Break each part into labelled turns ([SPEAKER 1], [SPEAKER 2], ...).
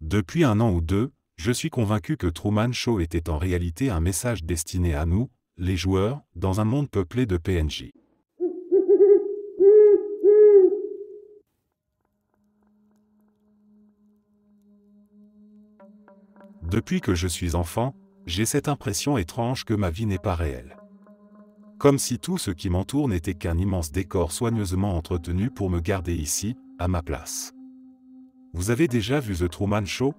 [SPEAKER 1] Depuis un an ou deux, je suis convaincu que Truman Show était en réalité un message destiné à nous, les joueurs, dans un monde peuplé de PNJ. Depuis que je suis enfant, j'ai cette impression étrange que ma vie n'est pas réelle. Comme si tout ce qui m'entoure n'était qu'un immense décor soigneusement entretenu pour me garder ici, à ma place. Vous avez déjà vu The Truman Show?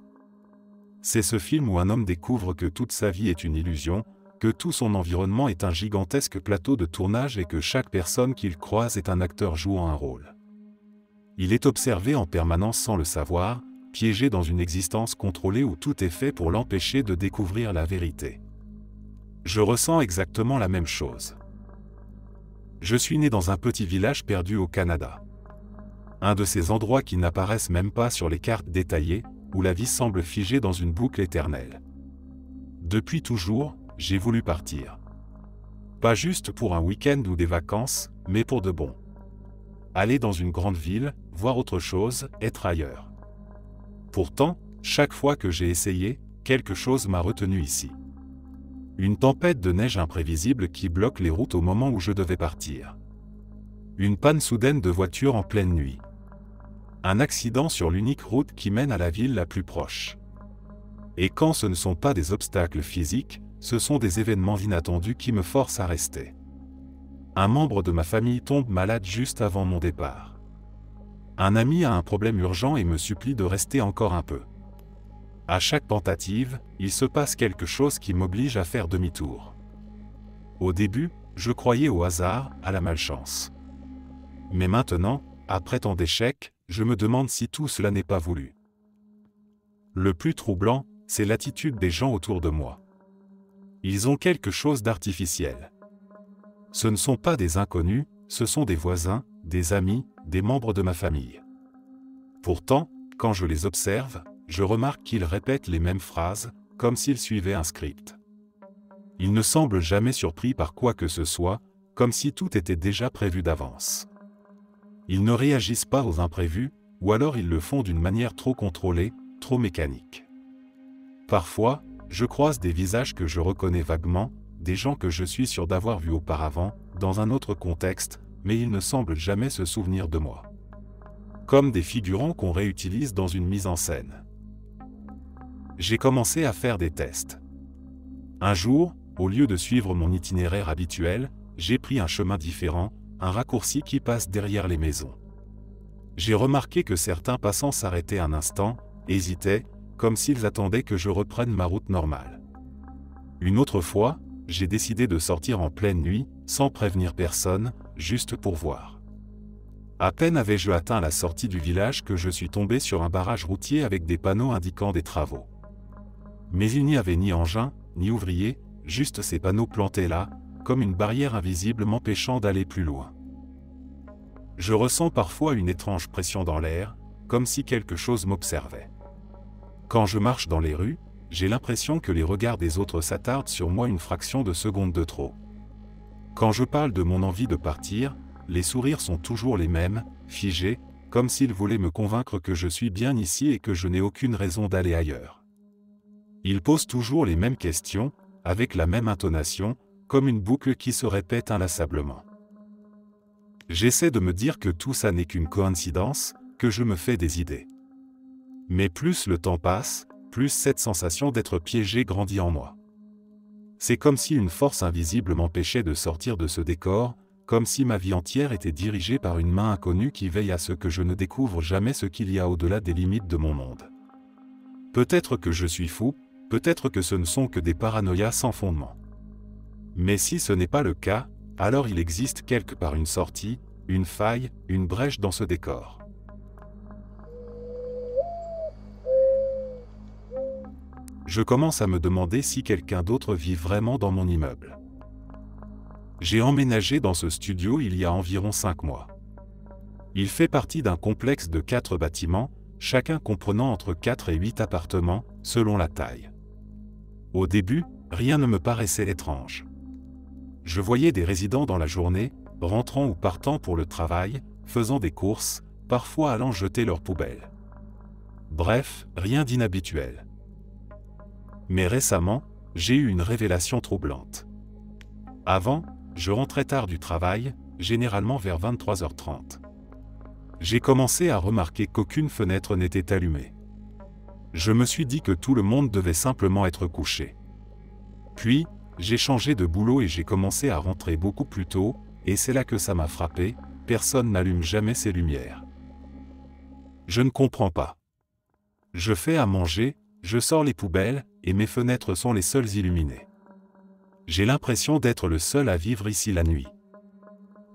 [SPEAKER 1] C'est ce film où un homme découvre que toute sa vie est une illusion, que tout son environnement est un gigantesque plateau de tournage et que chaque personne qu'il croise est un acteur jouant un rôle. Il est observé en permanence sans le savoir, piégé dans une existence contrôlée où tout est fait pour l'empêcher de découvrir la vérité. Je ressens exactement la même chose. Je suis né dans un petit village perdu au Canada. Un de ces endroits qui n'apparaissent même pas sur les cartes détaillées, où la vie semble figée dans une boucle éternelle. Depuis toujours, j'ai voulu partir. Pas juste pour un week-end ou des vacances, mais pour de bon. Aller dans une grande ville, voir autre chose, être ailleurs. Pourtant, chaque fois que j'ai essayé, quelque chose m'a retenu ici. Une tempête de neige imprévisible qui bloque les routes au moment où je devais partir. Une panne soudaine de voiture en pleine nuit. Un accident sur l'unique route qui mène à la ville la plus proche. Et quand ce ne sont pas des obstacles physiques, ce sont des événements inattendus qui me forcent à rester. Un membre de ma famille tombe malade juste avant mon départ. Un ami a un problème urgent et me supplie de rester encore un peu. À chaque tentative, il se passe quelque chose qui m'oblige à faire demi-tour. Au début, je croyais au hasard, à la malchance. Mais maintenant, après tant d'échecs, je me demande si tout cela n'est pas voulu. Le plus troublant, c'est l'attitude des gens autour de moi. Ils ont quelque chose d'artificiel. Ce ne sont pas des inconnus, ce sont des voisins, des amis, des membres de ma famille. Pourtant, quand je les observe, je remarque qu'ils répètent les mêmes phrases, comme s'ils suivaient un script. Ils ne semblent jamais surpris par quoi que ce soit, comme si tout était déjà prévu d'avance. Ils ne réagissent pas aux imprévus, ou alors ils le font d'une manière trop contrôlée, trop mécanique. Parfois, je croise des visages que je reconnais vaguement, des gens que je suis sûr d'avoir vus auparavant, dans un autre contexte, mais ils ne semblent jamais se souvenir de moi. Comme des figurants qu'on réutilise dans une mise en scène. J'ai commencé à faire des tests. Un jour, au lieu de suivre mon itinéraire habituel, j'ai pris un chemin différent, un raccourci qui passe derrière les maisons. J'ai remarqué que certains passants s'arrêtaient un instant, hésitaient, comme s'ils attendaient que je reprenne ma route normale. Une autre fois, j'ai décidé de sortir en pleine nuit, sans prévenir personne, juste pour voir. À peine avais-je atteint la sortie du village que je suis tombé sur un barrage routier avec des panneaux indiquant des travaux. Mais il n'y avait ni engin, ni ouvrier, juste ces panneaux plantés là, comme une barrière invisible m'empêchant d'aller plus loin. Je ressens parfois une étrange pression dans l'air, comme si quelque chose m'observait. Quand je marche dans les rues, j'ai l'impression que les regards des autres s'attardent sur moi une fraction de seconde de trop. Quand je parle de mon envie de partir, les sourires sont toujours les mêmes, figés, comme s'ils voulaient me convaincre que je suis bien ici et que je n'ai aucune raison d'aller ailleurs. Ils posent toujours les mêmes questions, avec la même intonation, comme une boucle qui se répète inlassablement. J'essaie de me dire que tout ça n'est qu'une coïncidence, que je me fais des idées. Mais plus le temps passe, plus cette sensation d'être piégé grandit en moi. C'est comme si une force invisible m'empêchait de sortir de ce décor, comme si ma vie entière était dirigée par une main inconnue qui veille à ce que je ne découvre jamais ce qu'il y a au-delà des limites de mon monde. Peut-être que je suis fou, peut-être que ce ne sont que des paranoïas sans fondement. Mais si ce n'est pas le cas, alors il existe quelque part une sortie, une faille, une brèche dans ce décor. Je commence à me demander si quelqu'un d'autre vit vraiment dans mon immeuble. J'ai emménagé dans ce studio il y a environ 5 mois. Il fait partie d'un complexe de 4 bâtiments, chacun comprenant entre 4 et 8 appartements, selon la taille. Au début, rien ne me paraissait étrange. Je voyais des résidents dans la journée, rentrant ou partant pour le travail, faisant des courses, parfois allant jeter leurs poubelles. Bref, rien d'inhabituel. Mais récemment, j'ai eu une révélation troublante. Avant, je rentrais tard du travail, généralement vers 23h30. J'ai commencé à remarquer qu'aucune fenêtre n'était allumée. Je me suis dit que tout le monde devait simplement être couché. Puis, j'ai changé de boulot et j'ai commencé à rentrer beaucoup plus tôt, et c'est là que ça m'a frappé, personne n'allume jamais ses lumières. Je ne comprends pas. Je fais à manger, je sors les poubelles, et mes fenêtres sont les seules illuminées. J'ai l'impression d'être le seul à vivre ici la nuit.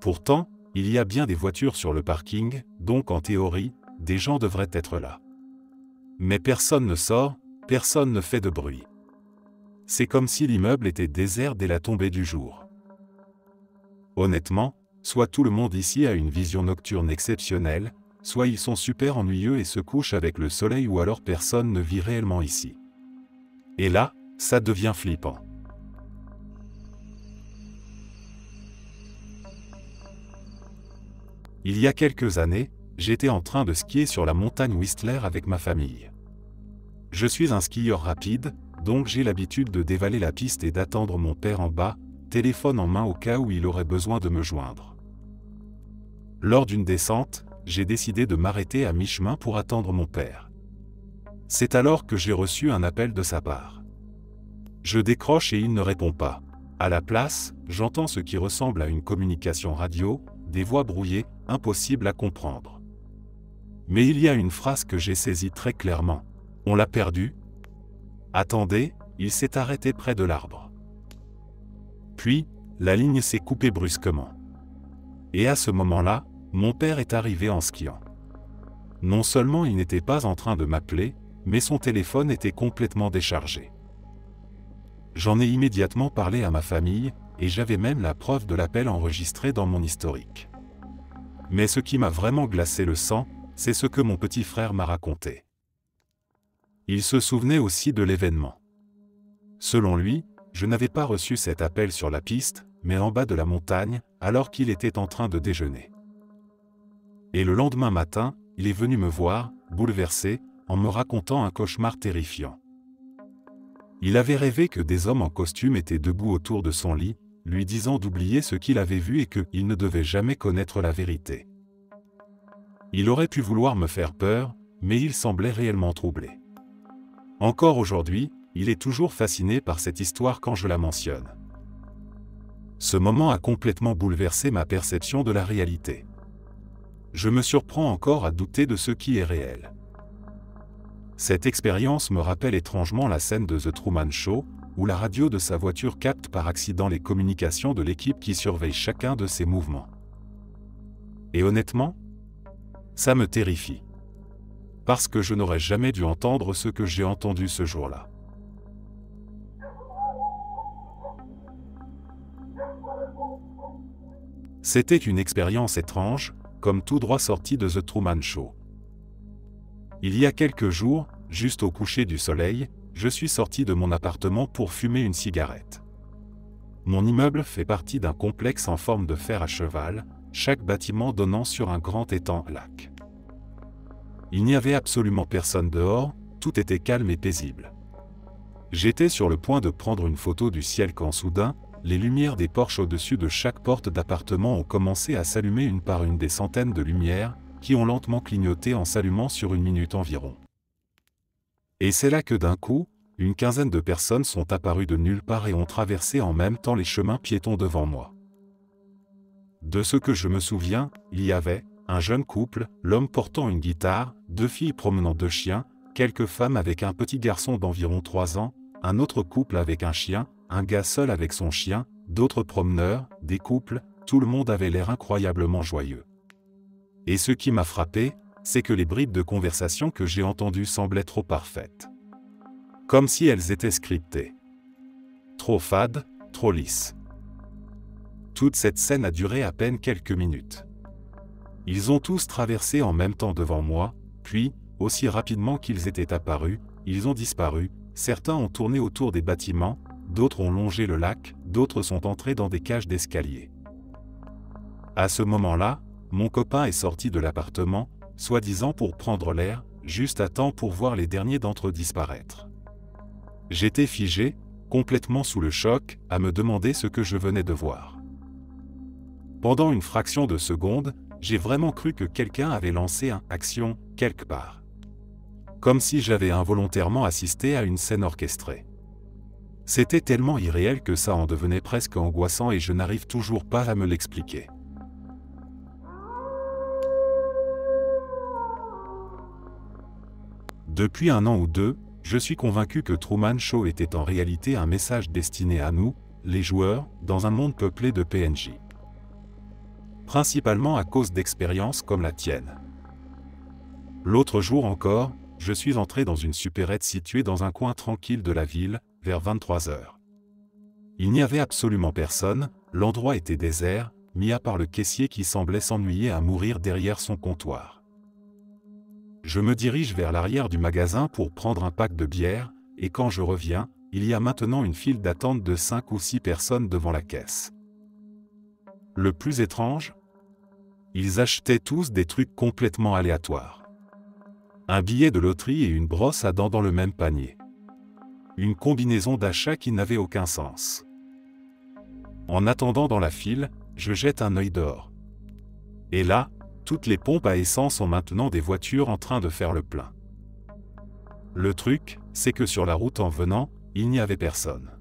[SPEAKER 1] Pourtant, il y a bien des voitures sur le parking, donc en théorie, des gens devraient être là. Mais personne ne sort, personne ne fait de bruit. C'est comme si l'immeuble était désert dès la tombée du jour. Honnêtement, soit tout le monde ici a une vision nocturne exceptionnelle, soit ils sont super ennuyeux et se couchent avec le soleil ou alors personne ne vit réellement ici. Et là, ça devient flippant. Il y a quelques années, j'étais en train de skier sur la montagne Whistler avec ma famille. Je suis un skieur rapide, donc j'ai l'habitude de dévaler la piste et d'attendre mon père en bas, téléphone en main au cas où il aurait besoin de me joindre. Lors d'une descente, j'ai décidé de m'arrêter à mi-chemin pour attendre mon père. C'est alors que j'ai reçu un appel de sa part. Je décroche et il ne répond pas. À la place, j'entends ce qui ressemble à une communication radio, des voix brouillées, impossibles à comprendre. Mais il y a une phrase que j'ai saisie très clairement. « On l'a perdu ?» Attendez, il s'est arrêté près de l'arbre. Puis, la ligne s'est coupée brusquement. Et à ce moment-là, mon père est arrivé en skiant. Non seulement il n'était pas en train de m'appeler, mais son téléphone était complètement déchargé. J'en ai immédiatement parlé à ma famille, et j'avais même la preuve de l'appel enregistré dans mon historique. Mais ce qui m'a vraiment glacé le sang, c'est ce que mon petit frère m'a raconté. Il se souvenait aussi de l'événement. Selon lui, je n'avais pas reçu cet appel sur la piste, mais en bas de la montagne, alors qu'il était en train de déjeuner. Et le lendemain matin, il est venu me voir, bouleversé, en me racontant un cauchemar terrifiant. Il avait rêvé que des hommes en costume étaient debout autour de son lit, lui disant d'oublier ce qu'il avait vu et qu'il ne devait jamais connaître la vérité. Il aurait pu vouloir me faire peur, mais il semblait réellement troublé. Encore aujourd'hui, il est toujours fasciné par cette histoire quand je la mentionne. Ce moment a complètement bouleversé ma perception de la réalité. Je me surprends encore à douter de ce qui est réel. Cette expérience me rappelle étrangement la scène de The Truman Show, où la radio de sa voiture capte par accident les communications de l'équipe qui surveille chacun de ses mouvements. Et honnêtement, ça me terrifie. Parce que je n'aurais jamais dû entendre ce que j'ai entendu ce jour-là. C'était une expérience étrange, comme tout droit sorti de The Truman Show. Il y a quelques jours, juste au coucher du soleil, je suis sorti de mon appartement pour fumer une cigarette. Mon immeuble fait partie d'un complexe en forme de fer à cheval, chaque bâtiment donnant sur un grand étang lac. Il n'y avait absolument personne dehors, tout était calme et paisible. J'étais sur le point de prendre une photo du ciel quand soudain, les lumières des porches au-dessus de chaque porte d'appartement ont commencé à s'allumer une par une des centaines de lumières, qui ont lentement clignoté en s'allumant sur 1 minute environ. Et c'est là que d'un coup, une quinzaine de personnes sont apparues de nulle part et ont traversé en même temps les chemins piétons devant moi. De ce que je me souviens, il y avait un jeune couple, l'homme portant une guitare, 2 filles promenant 2 chiens, quelques femmes avec un petit garçon d'environ 3 ans, un autre couple avec un chien, un gars seul avec son chien, d'autres promeneurs, des couples, tout le monde avait l'air incroyablement joyeux. Et ce qui m'a frappé, c'est que les bribes de conversation que j'ai entendues semblaient trop parfaites. Comme si elles étaient scriptées. Trop fades, trop lisses. Toute cette scène a duré à peine quelques minutes. Ils ont tous traversé en même temps devant moi, puis, aussi rapidement qu'ils étaient apparus, ils ont disparu, certains ont tourné autour des bâtiments, d'autres ont longé le lac, d'autres sont entrés dans des cages d'escalier. À ce moment-là, mon copain est sorti de l'appartement, soi-disant pour prendre l'air, juste à temps pour voir les derniers d'entre eux disparaître. J'étais figé, complètement sous le choc, à me demander ce que je venais de voir. Pendant une fraction de seconde, j'ai vraiment cru que quelqu'un avait lancé une action quelque part. Comme si j'avais involontairement assisté à une scène orchestrée. C'était tellement irréel que ça en devenait presque angoissant et je n'arrive toujours pas à me l'expliquer. Depuis 1 an ou 2, je suis convaincu que Truman Show était en réalité un message destiné à nous, les joueurs, dans un monde peuplé de PNJ. Principalement à cause d'expériences comme la tienne. L'autre jour encore, je suis entré dans une supérette située dans un coin tranquille de la ville, vers 23 heures. Il n'y avait absolument personne, l'endroit était désert, mis à part le caissier qui semblait s'ennuyer à mourir derrière son comptoir. Je me dirige vers l'arrière du magasin pour prendre un pack de bière, et quand je reviens, il y a maintenant une file d'attente de 5 ou 6 personnes devant la caisse. Le plus étrange, ils achetaient tous des trucs complètement aléatoires. Un billet de loterie et une brosse à dents dans le même panier. Une combinaison d'achats qui n'avait aucun sens. En attendant dans la file, je jette un œil dehors. Et là, toutes les pompes à essence ont maintenant des voitures en train de faire le plein. Le truc, c'est que sur la route en venant, il n'y avait personne.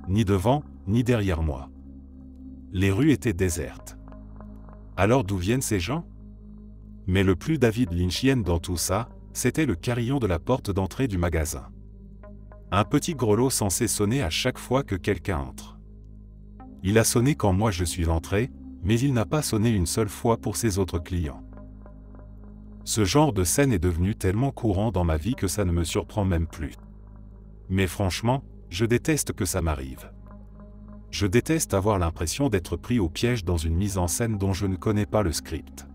[SPEAKER 1] Ni devant, ni derrière moi. Les rues étaient désertes. Alors d'où viennent ces gens? Mais le plus David Lynchien dans tout ça, c'était le carillon de la porte d'entrée du magasin. Un petit grelot censé sonner à chaque fois que quelqu'un entre. Il a sonné quand moi je suis entré, mais il n'a pas sonné une seule fois pour ses autres clients. Ce genre de scène est devenu tellement courant dans ma vie que ça ne me surprend même plus. Mais franchement, je déteste que ça m'arrive. Je déteste avoir l'impression d'être pris au piège dans une mise en scène dont je ne connais pas le script.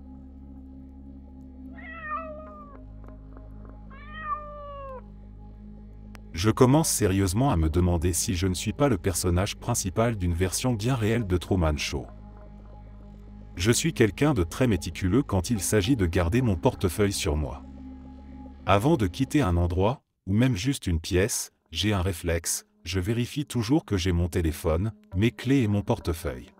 [SPEAKER 1] Je commence sérieusement à me demander si je ne suis pas le personnage principal d'une version bien réelle de Truman Show. Je suis quelqu'un de très méticuleux quand il s'agit de garder mon portefeuille sur moi. Avant de quitter un endroit, ou même juste une pièce, j'ai un réflexe, je vérifie toujours que j'ai mon téléphone, mes clés et mon portefeuille.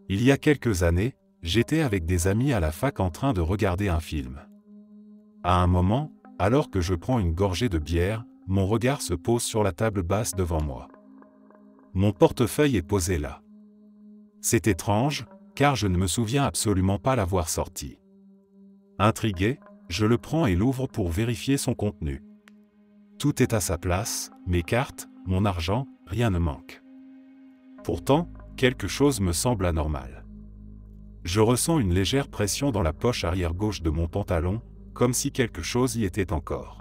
[SPEAKER 1] Il y a quelques années, j'étais avec des amis à la fac en train de regarder un film. À un moment, alors que je prends une gorgée de bière, mon regard se pose sur la table basse devant moi. Mon portefeuille est posé là. C'est étrange, car je ne me souviens absolument pas l'avoir sorti. Intrigué, je le prends et l'ouvre pour vérifier son contenu. Tout est à sa place, mes cartes, mon argent, rien ne manque. Pourtant, quelque chose me semble anormal. Je ressens une légère pression dans la poche arrière gauche de mon pantalon, comme si quelque chose y était encore.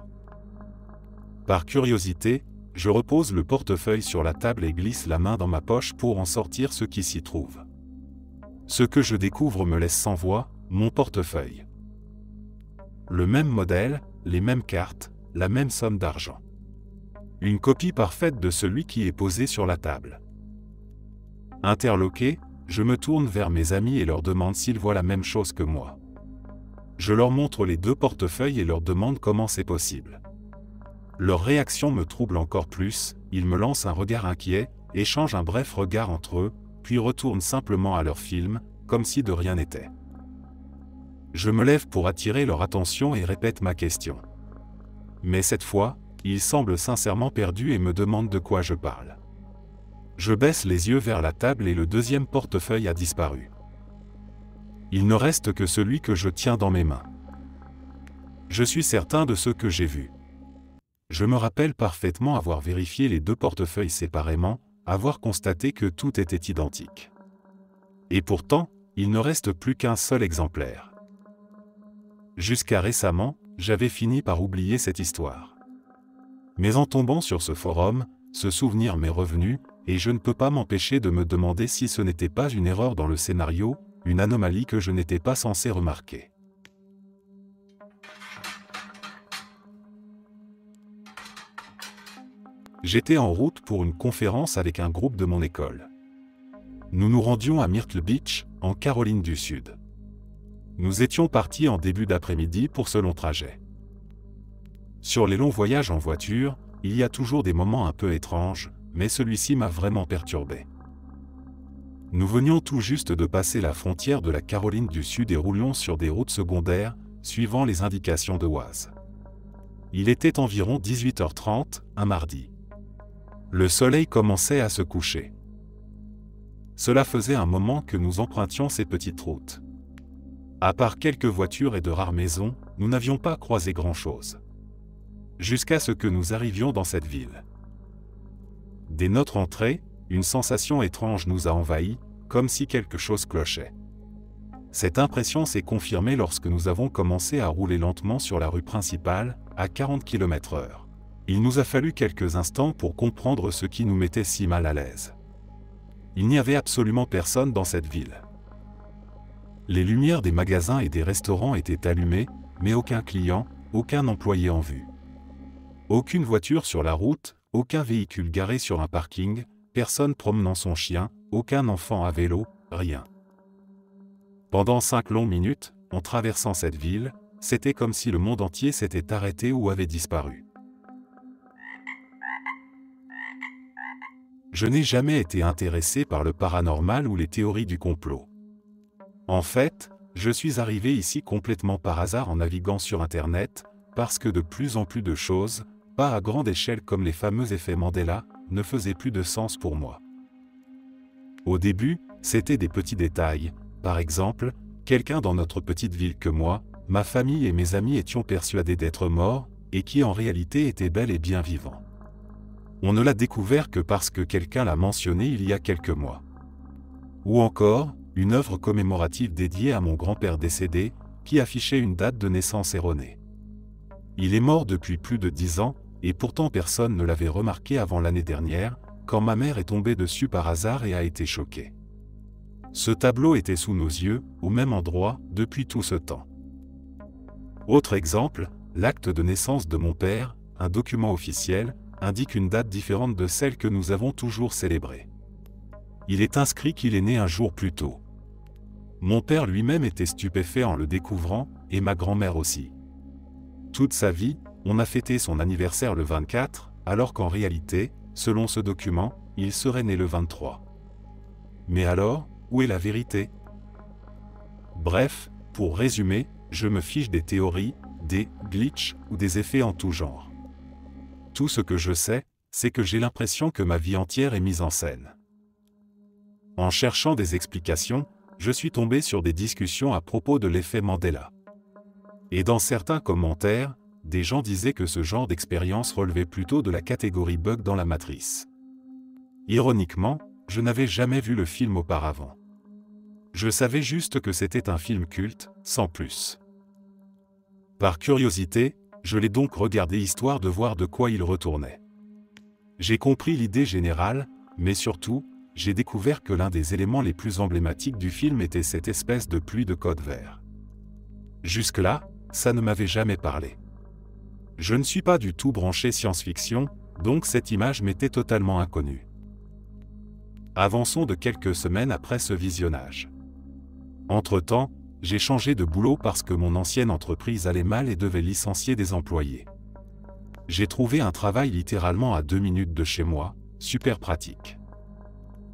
[SPEAKER 1] Par curiosité, je repose le portefeuille sur la table et glisse la main dans ma poche pour en sortir ce qui s'y trouve. Ce que je découvre me laisse sans voix, mon portefeuille. Le même modèle, les mêmes cartes, la même somme d'argent. Une copie parfaite de celui qui est posé sur la table. Interloqué, je me tourne vers mes amis et leur demande s'ils voient la même chose que moi. Je leur montre les 2 portefeuilles et leur demande comment c'est possible. Leur réaction me trouble encore plus, ils me lancent un regard inquiet, échangent un bref regard entre eux, puis retournent simplement à leur film, comme si de rien n'était. Je me lève pour attirer leur attention et répète ma question. Mais cette fois, ils semblent sincèrement perdus et me demandent de quoi je parle. Je baisse les yeux vers la table et le 2e portefeuille a disparu. Il ne reste que celui que je tiens dans mes mains. Je suis certain de ce que j'ai vu. Je me rappelle parfaitement avoir vérifié les 2 portefeuilles séparément, avoir constaté que tout était identique. Et pourtant, il ne reste plus qu'un seul exemplaire. Jusqu'à récemment, j'avais fini par oublier cette histoire. Mais en tombant sur ce forum, ce souvenir m'est revenu, et je ne peux pas m'empêcher de me demander si ce n'était pas une erreur dans le scénario, une anomalie que je n'étais pas censé remarquer. J'étais en route pour une conférence avec un groupe de mon école. Nous nous rendions à Myrtle Beach, en Caroline du Sud. Nous étions partis en début d'après-midi pour ce long trajet. Sur les longs voyages en voiture, il y a toujours des moments un peu étranges, mais celui-ci m'a vraiment perturbé. Nous venions tout juste de passer la frontière de la Caroline du Sud et roulions sur des routes secondaires, suivant les indications de Waze. Il était environ 18h30, un mardi. Le soleil commençait à se coucher. Cela faisait un moment que nous empruntions ces petites routes. À part quelques voitures et de rares maisons, nous n'avions pas croisé grand-chose. Jusqu'à ce que nous arrivions dans cette ville. Dès notre entrée, une sensation étrange nous a envahis, comme si quelque chose clochait. Cette impression s'est confirmée lorsque nous avons commencé à rouler lentement sur la rue principale, à 40 km/h. Il nous a fallu quelques instants pour comprendre ce qui nous mettait si mal à l'aise. Il n'y avait absolument personne dans cette ville. Les lumières des magasins et des restaurants étaient allumées, mais aucun client, aucun employé en vue. Aucune voiture sur la route, aucun véhicule garé sur un parking, personne promenant son chien, aucun enfant à vélo, rien. Pendant 5 longues minutes, en traversant cette ville, c'était comme si le monde entier s'était arrêté ou avait disparu. Je n'ai jamais été intéressé par le paranormal ou les théories du complot. En fait, je suis arrivé ici complètement par hasard en naviguant sur Internet, parce que de plus en plus de choses, pas à grande échelle comme les fameux effets Mandela, ne faisaient plus de sens pour moi. Au début, c'était des petits détails. Par exemple, quelqu'un dans notre petite ville que moi, ma famille et mes amis étions persuadés d'être morts, et qui en réalité était bel et bien vivant. On ne l'a découvert que parce que quelqu'un l'a mentionné il y a quelques mois. Ou encore, une œuvre commémorative dédiée à mon grand-père décédé, qui affichait une date de naissance erronée. Il est mort depuis plus de 10 ans, et pourtant personne ne l'avait remarqué avant l'année dernière, quand ma mère est tombée dessus par hasard et a été choquée. Ce tableau était sous nos yeux, au même endroit, depuis tout ce temps. Autre exemple, l'acte de naissance de mon père, un document officiel, indique une date différente de celle que nous avons toujours célébrée. Il est inscrit qu'il est né un jour plus tôt. Mon père lui-même était stupéfait en le découvrant, et ma grand-mère aussi. Toute sa vie, on a fêté son anniversaire le 24, alors qu'en réalité, selon ce document, il serait né le 23. Mais alors, où est la vérité? Bref, pour résumer, je me fiche des théories, des glitches ou des effets en tout genre. Tout ce que je sais, c'est que j'ai l'impression que ma vie entière est mise en scène. En cherchant des explications, je suis tombé sur des discussions à propos de l'effet Mandela. Et dans certains commentaires, des gens disaient que ce genre d'expérience relevait plutôt de la catégorie bug dans la matrice. Ironiquement, je n'avais jamais vu le film auparavant. Je savais juste que c'était un film culte, sans plus. Par curiosité, je l'ai donc regardé histoire de voir de quoi il retournait. J'ai compris l'idée générale, mais surtout, j'ai découvert que l'un des éléments les plus emblématiques du film était cette espèce de pluie de code vert. Jusque-là, ça ne m'avait jamais parlé. Je ne suis pas du tout branché science-fiction, donc cette image m'était totalement inconnue. Avançons de quelques semaines après ce visionnage. Entre-temps, j'ai changé de boulot parce que mon ancienne entreprise allait mal et devait licencier des employés. J'ai trouvé un travail littéralement à 2 minutes de chez moi, super pratique.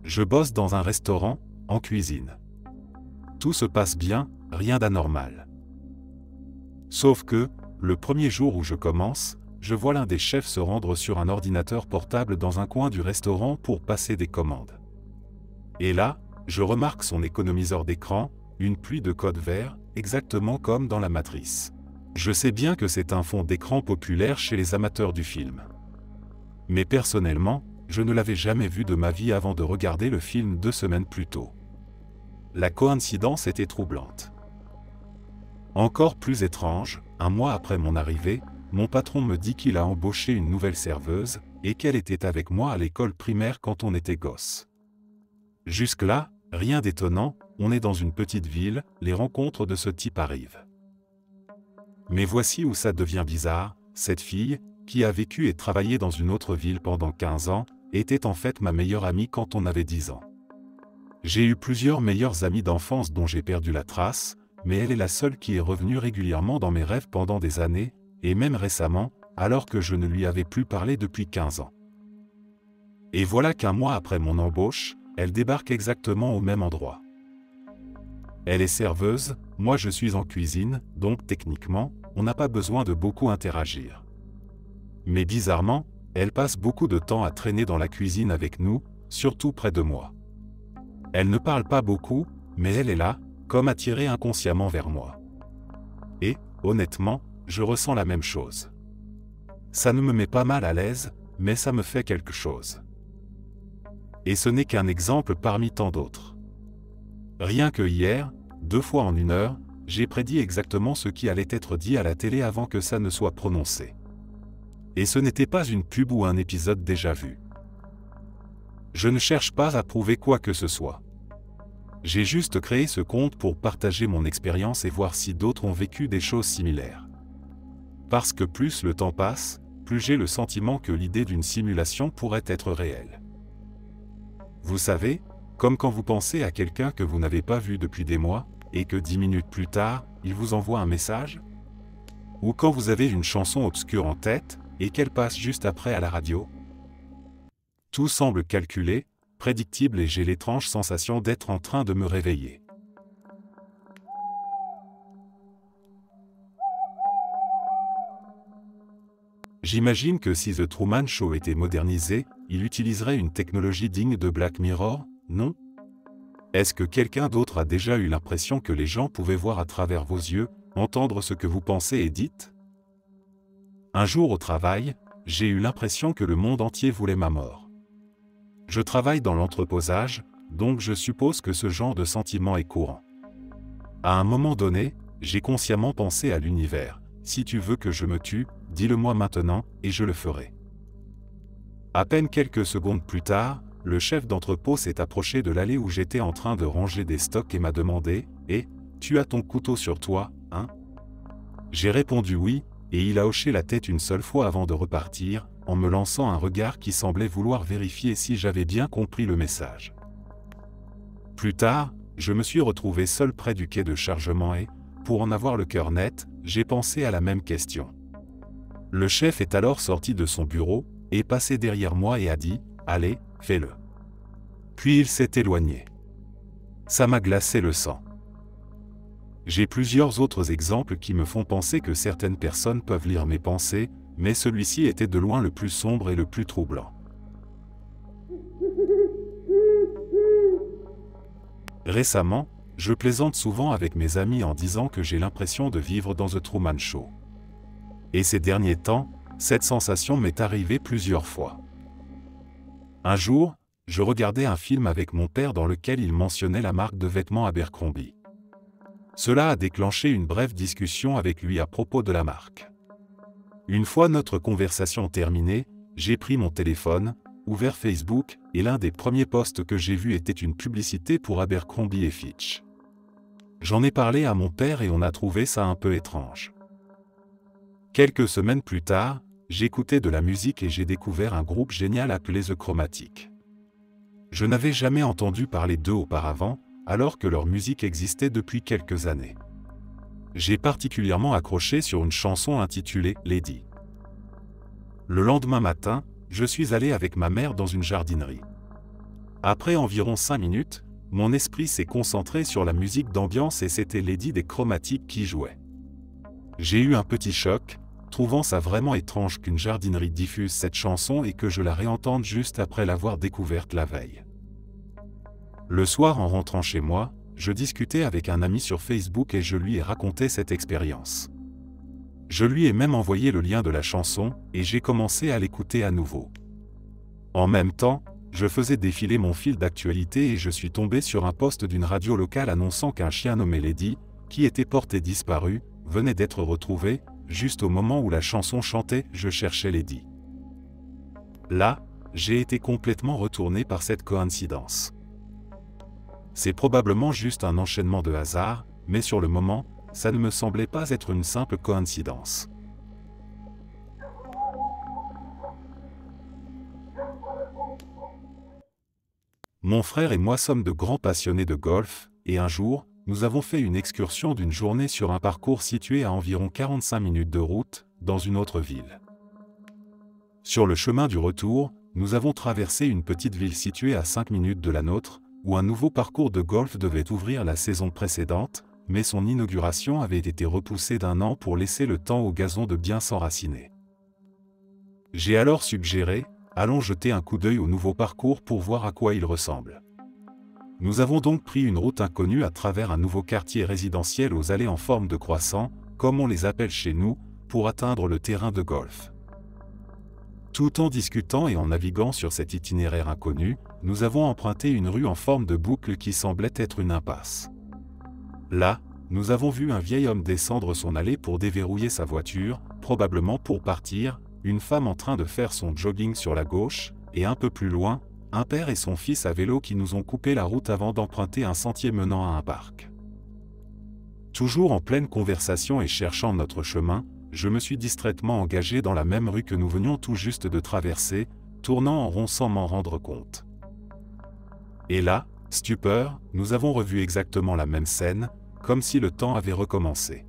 [SPEAKER 1] Je bosse dans un restaurant, en cuisine. Tout se passe bien, rien d'anormal. Sauf que, le premier jour où je commence, je vois l'un des chefs se rendre sur un ordinateur portable dans un coin du restaurant pour passer des commandes. Et là, je remarque son économiseur d'écran, une pluie de code vert, exactement comme dans la matrice. Je sais bien que c'est un fond d'écran populaire chez les amateurs du film. Mais personnellement, je ne l'avais jamais vu de ma vie avant de regarder le film 2 semaines plus tôt. La coïncidence était troublante. Encore plus étrange, un mois après mon arrivée, mon patron me dit qu'il a embauché une nouvelle serveuse, et qu'elle était avec moi à l'école primaire quand on était gosse. Jusque-là, rien d'étonnant, on est dans une petite ville, les rencontres de ce type arrivent. Mais voici où ça devient bizarre, cette fille, qui a vécu et travaillé dans une autre ville pendant 15 ans, était en fait ma meilleure amie quand on avait 10 ans. J'ai eu plusieurs meilleurs amis d'enfance dont j'ai perdu la trace, mais elle est la seule qui est revenue régulièrement dans mes rêves pendant des années, et même récemment, alors que je ne lui avais plus parlé depuis 15 ans. Et voilà qu'un mois après mon embauche, elle débarque exactement au même endroit. Elle est serveuse, moi je suis en cuisine, donc techniquement, on n'a pas besoin de beaucoup interagir. Mais bizarrement, elle passe beaucoup de temps à traîner dans la cuisine avec nous, surtout près de moi. Elle ne parle pas beaucoup, mais elle est là, comme attirée inconsciemment vers moi. Et, honnêtement, je ressens la même chose. Ça ne me met pas mal à l'aise, mais ça me fait quelque chose. Et ce n'est qu'un exemple parmi tant d'autres. Rien que hier, 2 fois en 1 heure, j'ai prédit exactement ce qui allait être dit à la télé avant que ça ne soit prononcé. Et ce n'était pas une pub ou un épisode déjà vu. Je ne cherche pas à prouver quoi que ce soit. J'ai juste créé ce compte pour partager mon expérience et voir si d'autres ont vécu des choses similaires. Parce que plus le temps passe, plus j'ai le sentiment que l'idée d'une simulation pourrait être réelle. Vous savez, comme quand vous pensez à quelqu'un que vous n'avez pas vu depuis des mois, et que 10 minutes plus tard, il vous envoie un message? Ou quand vous avez une chanson obscure en tête, et qu'elle passe juste après à la radio? Tout semble calculé, prédictible et j'ai l'étrange sensation d'être en train de me réveiller. J'imagine que si The Truman Show était modernisé, il utiliserait une technologie digne de Black Mirror, non? Est-ce que quelqu'un d'autre a déjà eu l'impression que les gens pouvaient voir à travers vos yeux, entendre ce que vous pensez et dites? Un jour au travail, j'ai eu l'impression que le monde entier voulait ma mort. Je travaille dans l'entreposage, donc je suppose que ce genre de sentiment est courant. À un moment donné, j'ai consciemment pensé à l'univers. Si tu veux que je me tue, dis-le-moi maintenant, et je le ferai. À peine quelques secondes plus tard, le chef d'entrepôt s'est approché de l'allée où j'étais en train de ranger des stocks et m'a demandé « Eh, tu as ton couteau sur toi, hein ?» J'ai répondu oui, et il a hoché la tête une seule fois avant de repartir, en me lançant un regard qui semblait vouloir vérifier si j'avais bien compris le message. Plus tard, je me suis retrouvé seul près du quai de chargement et, pour en avoir le cœur net, j'ai pensé à la même question. Le chef est alors sorti de son bureau, est passé derrière moi et a dit « Allez, fais-le ». Puis il s'est éloigné. Ça m'a glacé le sang. J'ai plusieurs autres exemples qui me font penser que certaines personnes peuvent lire mes pensées, mais celui-ci était de loin le plus sombre et le plus troublant. Récemment, je plaisante souvent avec mes amis en disant que j'ai l'impression de vivre dans The Truman Show. Et ces derniers temps, cette sensation m'est arrivée plusieurs fois. Un jour, je regardais un film avec mon père dans lequel il mentionnait la marque de vêtements Abercrombie. Cela a déclenché une brève discussion avec lui à propos de la marque. Une fois notre conversation terminée, j'ai pris mon téléphone, ouvert Facebook, et l'un des premiers posts que j'ai vu était une publicité pour Abercrombie & Fitch. J'en ai parlé à mon père et on a trouvé ça un peu étrange. Quelques semaines plus tard, j'écoutais de la musique et j'ai découvert un groupe génial appelé The Chromatics. Je n'avais jamais entendu parler d'eux auparavant, alors que leur musique existait depuis quelques années. J'ai particulièrement accroché sur une chanson intitulée « Lady ». Le lendemain matin, je suis allé avec ma mère dans une jardinerie. Après environ 5 minutes, mon esprit s'est concentré sur la musique d'ambiance et c'était Lady des Chromatics qui jouait. J'ai eu un petit choc, trouvant ça vraiment étrange qu'une jardinerie diffuse cette chanson et que je la réentende juste après l'avoir découverte la veille. Le soir en rentrant chez moi, je discutais avec un ami sur Facebook et je lui ai raconté cette expérience. Je lui ai même envoyé le lien de la chanson et j'ai commencé à l'écouter à nouveau. En même temps, je faisais défiler mon fil d'actualité et je suis tombé sur un post d'une radio locale annonçant qu'un chien nommé Lady, qui était porté disparu, venait d'être retrouvé, juste au moment où la chanson chantait « Je cherchais Lady ». Là, j'ai été complètement retourné par cette coïncidence. C'est probablement juste un enchaînement de hasard, mais sur le moment, ça ne me semblait pas être une simple coïncidence. Mon frère et moi sommes de grands passionnés de golf, et un jour, nous avons fait une excursion d'une journée sur un parcours situé à environ 45 minutes de route, dans une autre ville. Sur le chemin du retour, nous avons traversé une petite ville située à 5 minutes de la nôtre, où un nouveau parcours de golf devait ouvrir la saison précédente, mais son inauguration avait été repoussée d'1 an pour laisser le temps au gazon de bien s'enraciner. J'ai alors suggéré, allons jeter un coup d'œil au nouveau parcours pour voir à quoi il ressemble. Nous avons donc pris une route inconnue à travers un nouveau quartier résidentiel aux allées en forme de croissant, comme on les appelle chez nous, pour atteindre le terrain de golf. Tout en discutant et en naviguant sur cet itinéraire inconnu, nous avons emprunté une rue en forme de boucle qui semblait être une impasse. Là, nous avons vu un vieil homme descendre son allée pour déverrouiller sa voiture, probablement pour partir, une femme en train de faire son jogging sur la gauche, et un peu plus loin, un père et son fils à vélo qui nous ont coupé la route avant d'emprunter un sentier menant à un parc. Toujours en pleine conversation et cherchant notre chemin, je me suis distraitement engagé dans la même rue que nous venions tout juste de traverser, tournant en rond sans m'en rendre compte. Et là, stupeur, nous avons revu exactement la même scène, comme si le temps avait recommencé.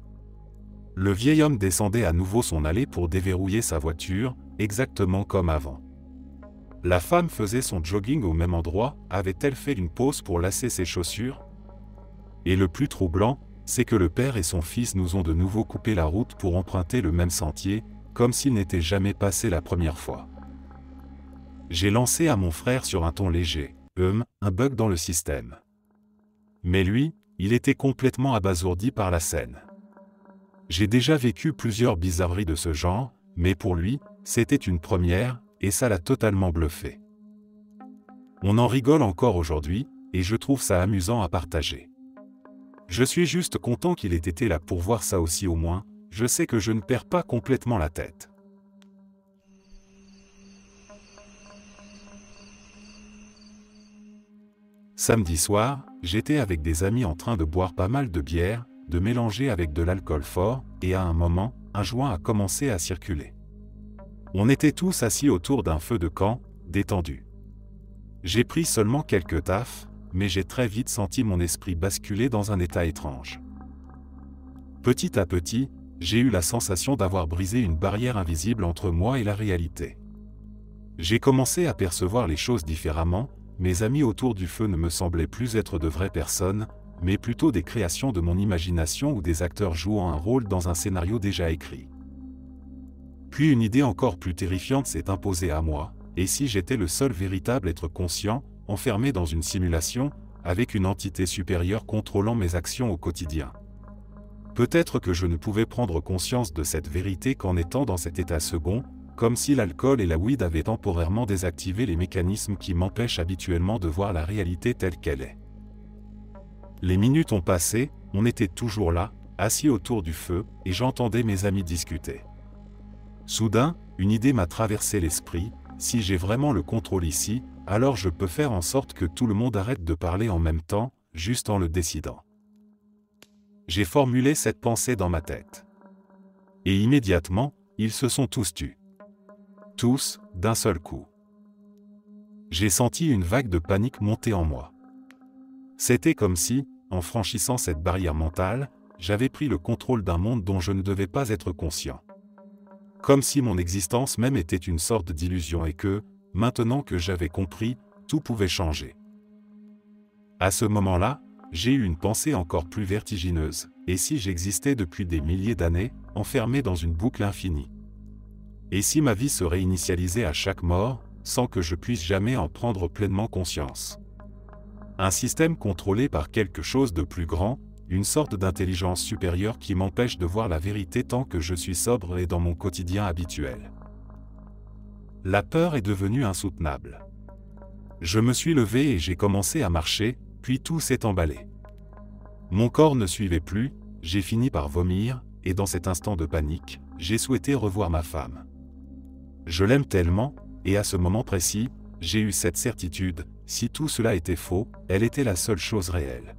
[SPEAKER 1] Le vieil homme descendait à nouveau son allée pour déverrouiller sa voiture, exactement comme avant. La femme faisait son jogging au même endroit, avait-elle fait une pause pour lasser ses chaussures? Et le plus troublant, c'est que le père et son fils nous ont de nouveau coupé la route pour emprunter le même sentier, comme s'il n'était jamais passé la première fois. J'ai lancé à mon frère sur un ton léger, un bug dans le système. Mais lui, il était complètement abasourdi par la scène. J'ai déjà vécu plusieurs bizarreries de ce genre, mais pour lui, c'était une première, et ça l'a totalement bluffé. On en rigole encore aujourd'hui, et je trouve ça amusant à partager. Je suis juste content qu'il ait été là pour voir ça aussi au moins, je sais que je ne perds pas complètement la tête. Samedi soir, j'étais avec des amis en train de boire pas mal de bière, de mélanger avec de l'alcool fort, et à un moment, un joint a commencé à circuler. On était tous assis autour d'un feu de camp, détendus. J'ai pris seulement quelques taffes, mais j'ai très vite senti mon esprit basculer dans un état étrange. Petit à petit, j'ai eu la sensation d'avoir brisé une barrière invisible entre moi et la réalité. J'ai commencé à percevoir les choses différemment, mes amis autour du feu ne me semblaient plus être de vraies personnes, mais plutôt des créations de mon imagination ou des acteurs jouant un rôle dans un scénario déjà écrit. Puis une idée encore plus terrifiante s'est imposée à moi, et si j'étais le seul véritable être conscient, enfermé dans une simulation, avec une entité supérieure contrôlant mes actions au quotidien. Peut-être que je ne pouvais prendre conscience de cette vérité qu'en étant dans cet état second, comme si l'alcool et la weed avaient temporairement désactivé les mécanismes qui m'empêchent habituellement de voir la réalité telle qu'elle est. Les minutes ont passé, on était toujours là, assis autour du feu, et j'entendais mes amis discuter. Soudain, une idée m'a traversé l'esprit, si j'ai vraiment le contrôle ici, alors je peux faire en sorte que tout le monde arrête de parler en même temps, juste en le décidant. J'ai formulé cette pensée dans ma tête. Et immédiatement, ils se sont tous tus. Tous, d'un seul coup. J'ai senti une vague de panique monter en moi. C'était comme si, en franchissant cette barrière mentale, j'avais pris le contrôle d'un monde dont je ne devais pas être conscient. Comme si mon existence même était une sorte d'illusion et que, maintenant que j'avais compris, tout pouvait changer. À ce moment-là, j'ai eu une pensée encore plus vertigineuse, et si j'existais depuis des milliers d'années, enfermé dans une boucle infinie? Et si ma vie se réinitialisait à chaque mort, sans que je puisse jamais en prendre pleinement conscience? Un système contrôlé par quelque chose de plus grand, une sorte d'intelligence supérieure qui m'empêche de voir la vérité tant que je suis sobre et dans mon quotidien habituel. La peur est devenue insoutenable. Je me suis levé et j'ai commencé à marcher, puis tout s'est emballé. Mon corps ne suivait plus, j'ai fini par vomir, et dans cet instant de panique, j'ai souhaité revoir ma femme. Je l'aime tellement, et à ce moment précis, j'ai eu cette certitude, si tout cela était faux, elle était la seule chose réelle.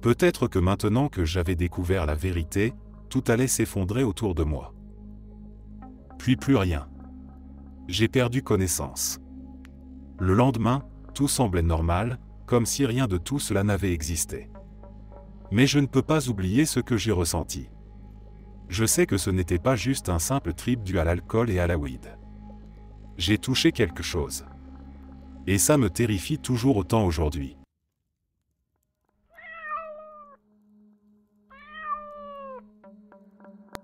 [SPEAKER 1] Peut-être que maintenant que j'avais découvert la vérité, tout allait s'effondrer autour de moi. Puis plus rien. J'ai perdu connaissance. Le lendemain, tout semblait normal, comme si rien de tout cela n'avait existé. Mais je ne peux pas oublier ce que j'ai ressenti. Je sais que ce n'était pas juste un simple trip dû à l'alcool et à la weed. J'ai touché quelque chose. Et ça me terrifie toujours autant aujourd'hui.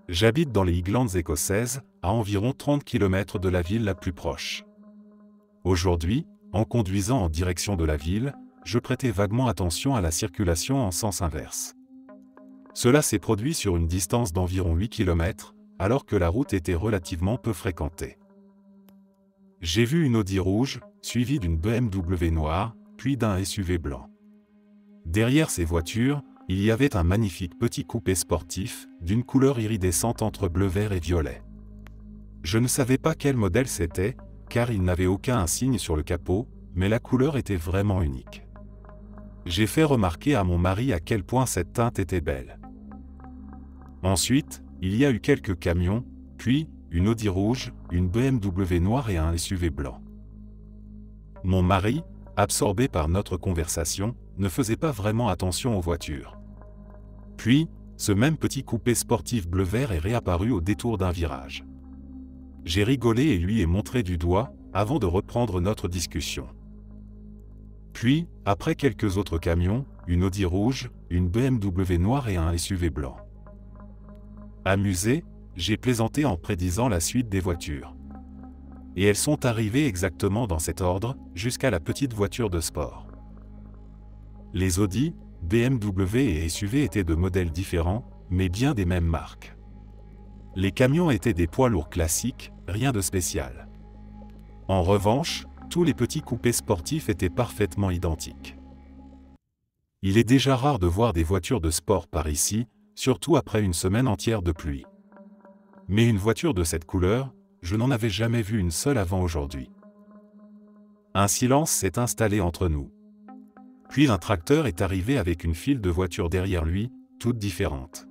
[SPEAKER 1] J'habite dans les Highlands écossaises, à environ 30 km de la ville la plus proche. Aujourd'hui, en conduisant en direction de la ville, je prêtais vaguement attention à la circulation en sens inverse. Cela s'est produit sur une distance d'environ 8 km, alors que la route était relativement peu fréquentée. J'ai vu une Audi rouge, suivie d'une BMW noire, puis d'un SUV blanc. Derrière ces voitures, il y avait un magnifique petit coupé sportif, d'une couleur iridescente entre bleu-vert et violet. Je ne savais pas quel modèle c'était, car il n'avait aucun insigne sur le capot, mais la couleur était vraiment unique. J'ai fait remarquer à mon mari à quel point cette teinte était belle. Ensuite, il y a eu quelques camions, puis une Audi rouge, une BMW noire et un SUV blanc. Mon mari, absorbé par notre conversation, ne faisait pas vraiment attention aux voitures. Puis, ce même petit coupé sportif bleu-vert est réapparu au détour d'un virage. J'ai rigolé et lui ai montré du doigt, avant de reprendre notre discussion. Puis, après quelques autres camions, une Audi rouge, une BMW noire et un SUV blanc. Amusé, j'ai plaisanté en prédisant la suite des voitures. Et elles sont arrivées exactement dans cet ordre, jusqu'à la petite voiture de sport. Les Audi, BMW et SUV étaient de modèles différents, mais bien des mêmes marques. Les camions étaient des poids lourds classiques, rien de spécial. En revanche, tous les petits coupés sportifs étaient parfaitement identiques. Il est déjà rare de voir des voitures de sport par ici, surtout après une semaine entière de pluie. Mais une voiture de cette couleur, je n'en avais jamais vu une seule avant aujourd'hui. Un silence s'est installé entre nous. Puis un tracteur est arrivé avec une file de voitures derrière lui, toutes différentes.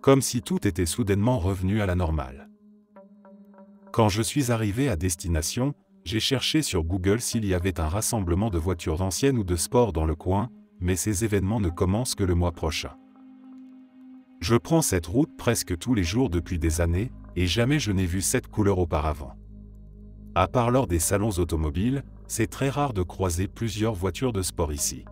[SPEAKER 1] Comme si tout était soudainement revenu à la normale. Quand je suis arrivé à destination, j'ai cherché sur Google s'il y avait un rassemblement de voitures anciennes ou de sport dans le coin, mais ces événements ne commencent que le mois prochain. Je prends cette route presque tous les jours depuis des années, et jamais je n'ai vu cette couleur auparavant. À part lors des salons automobiles, c'est très rare de croiser plusieurs voitures de sport ici.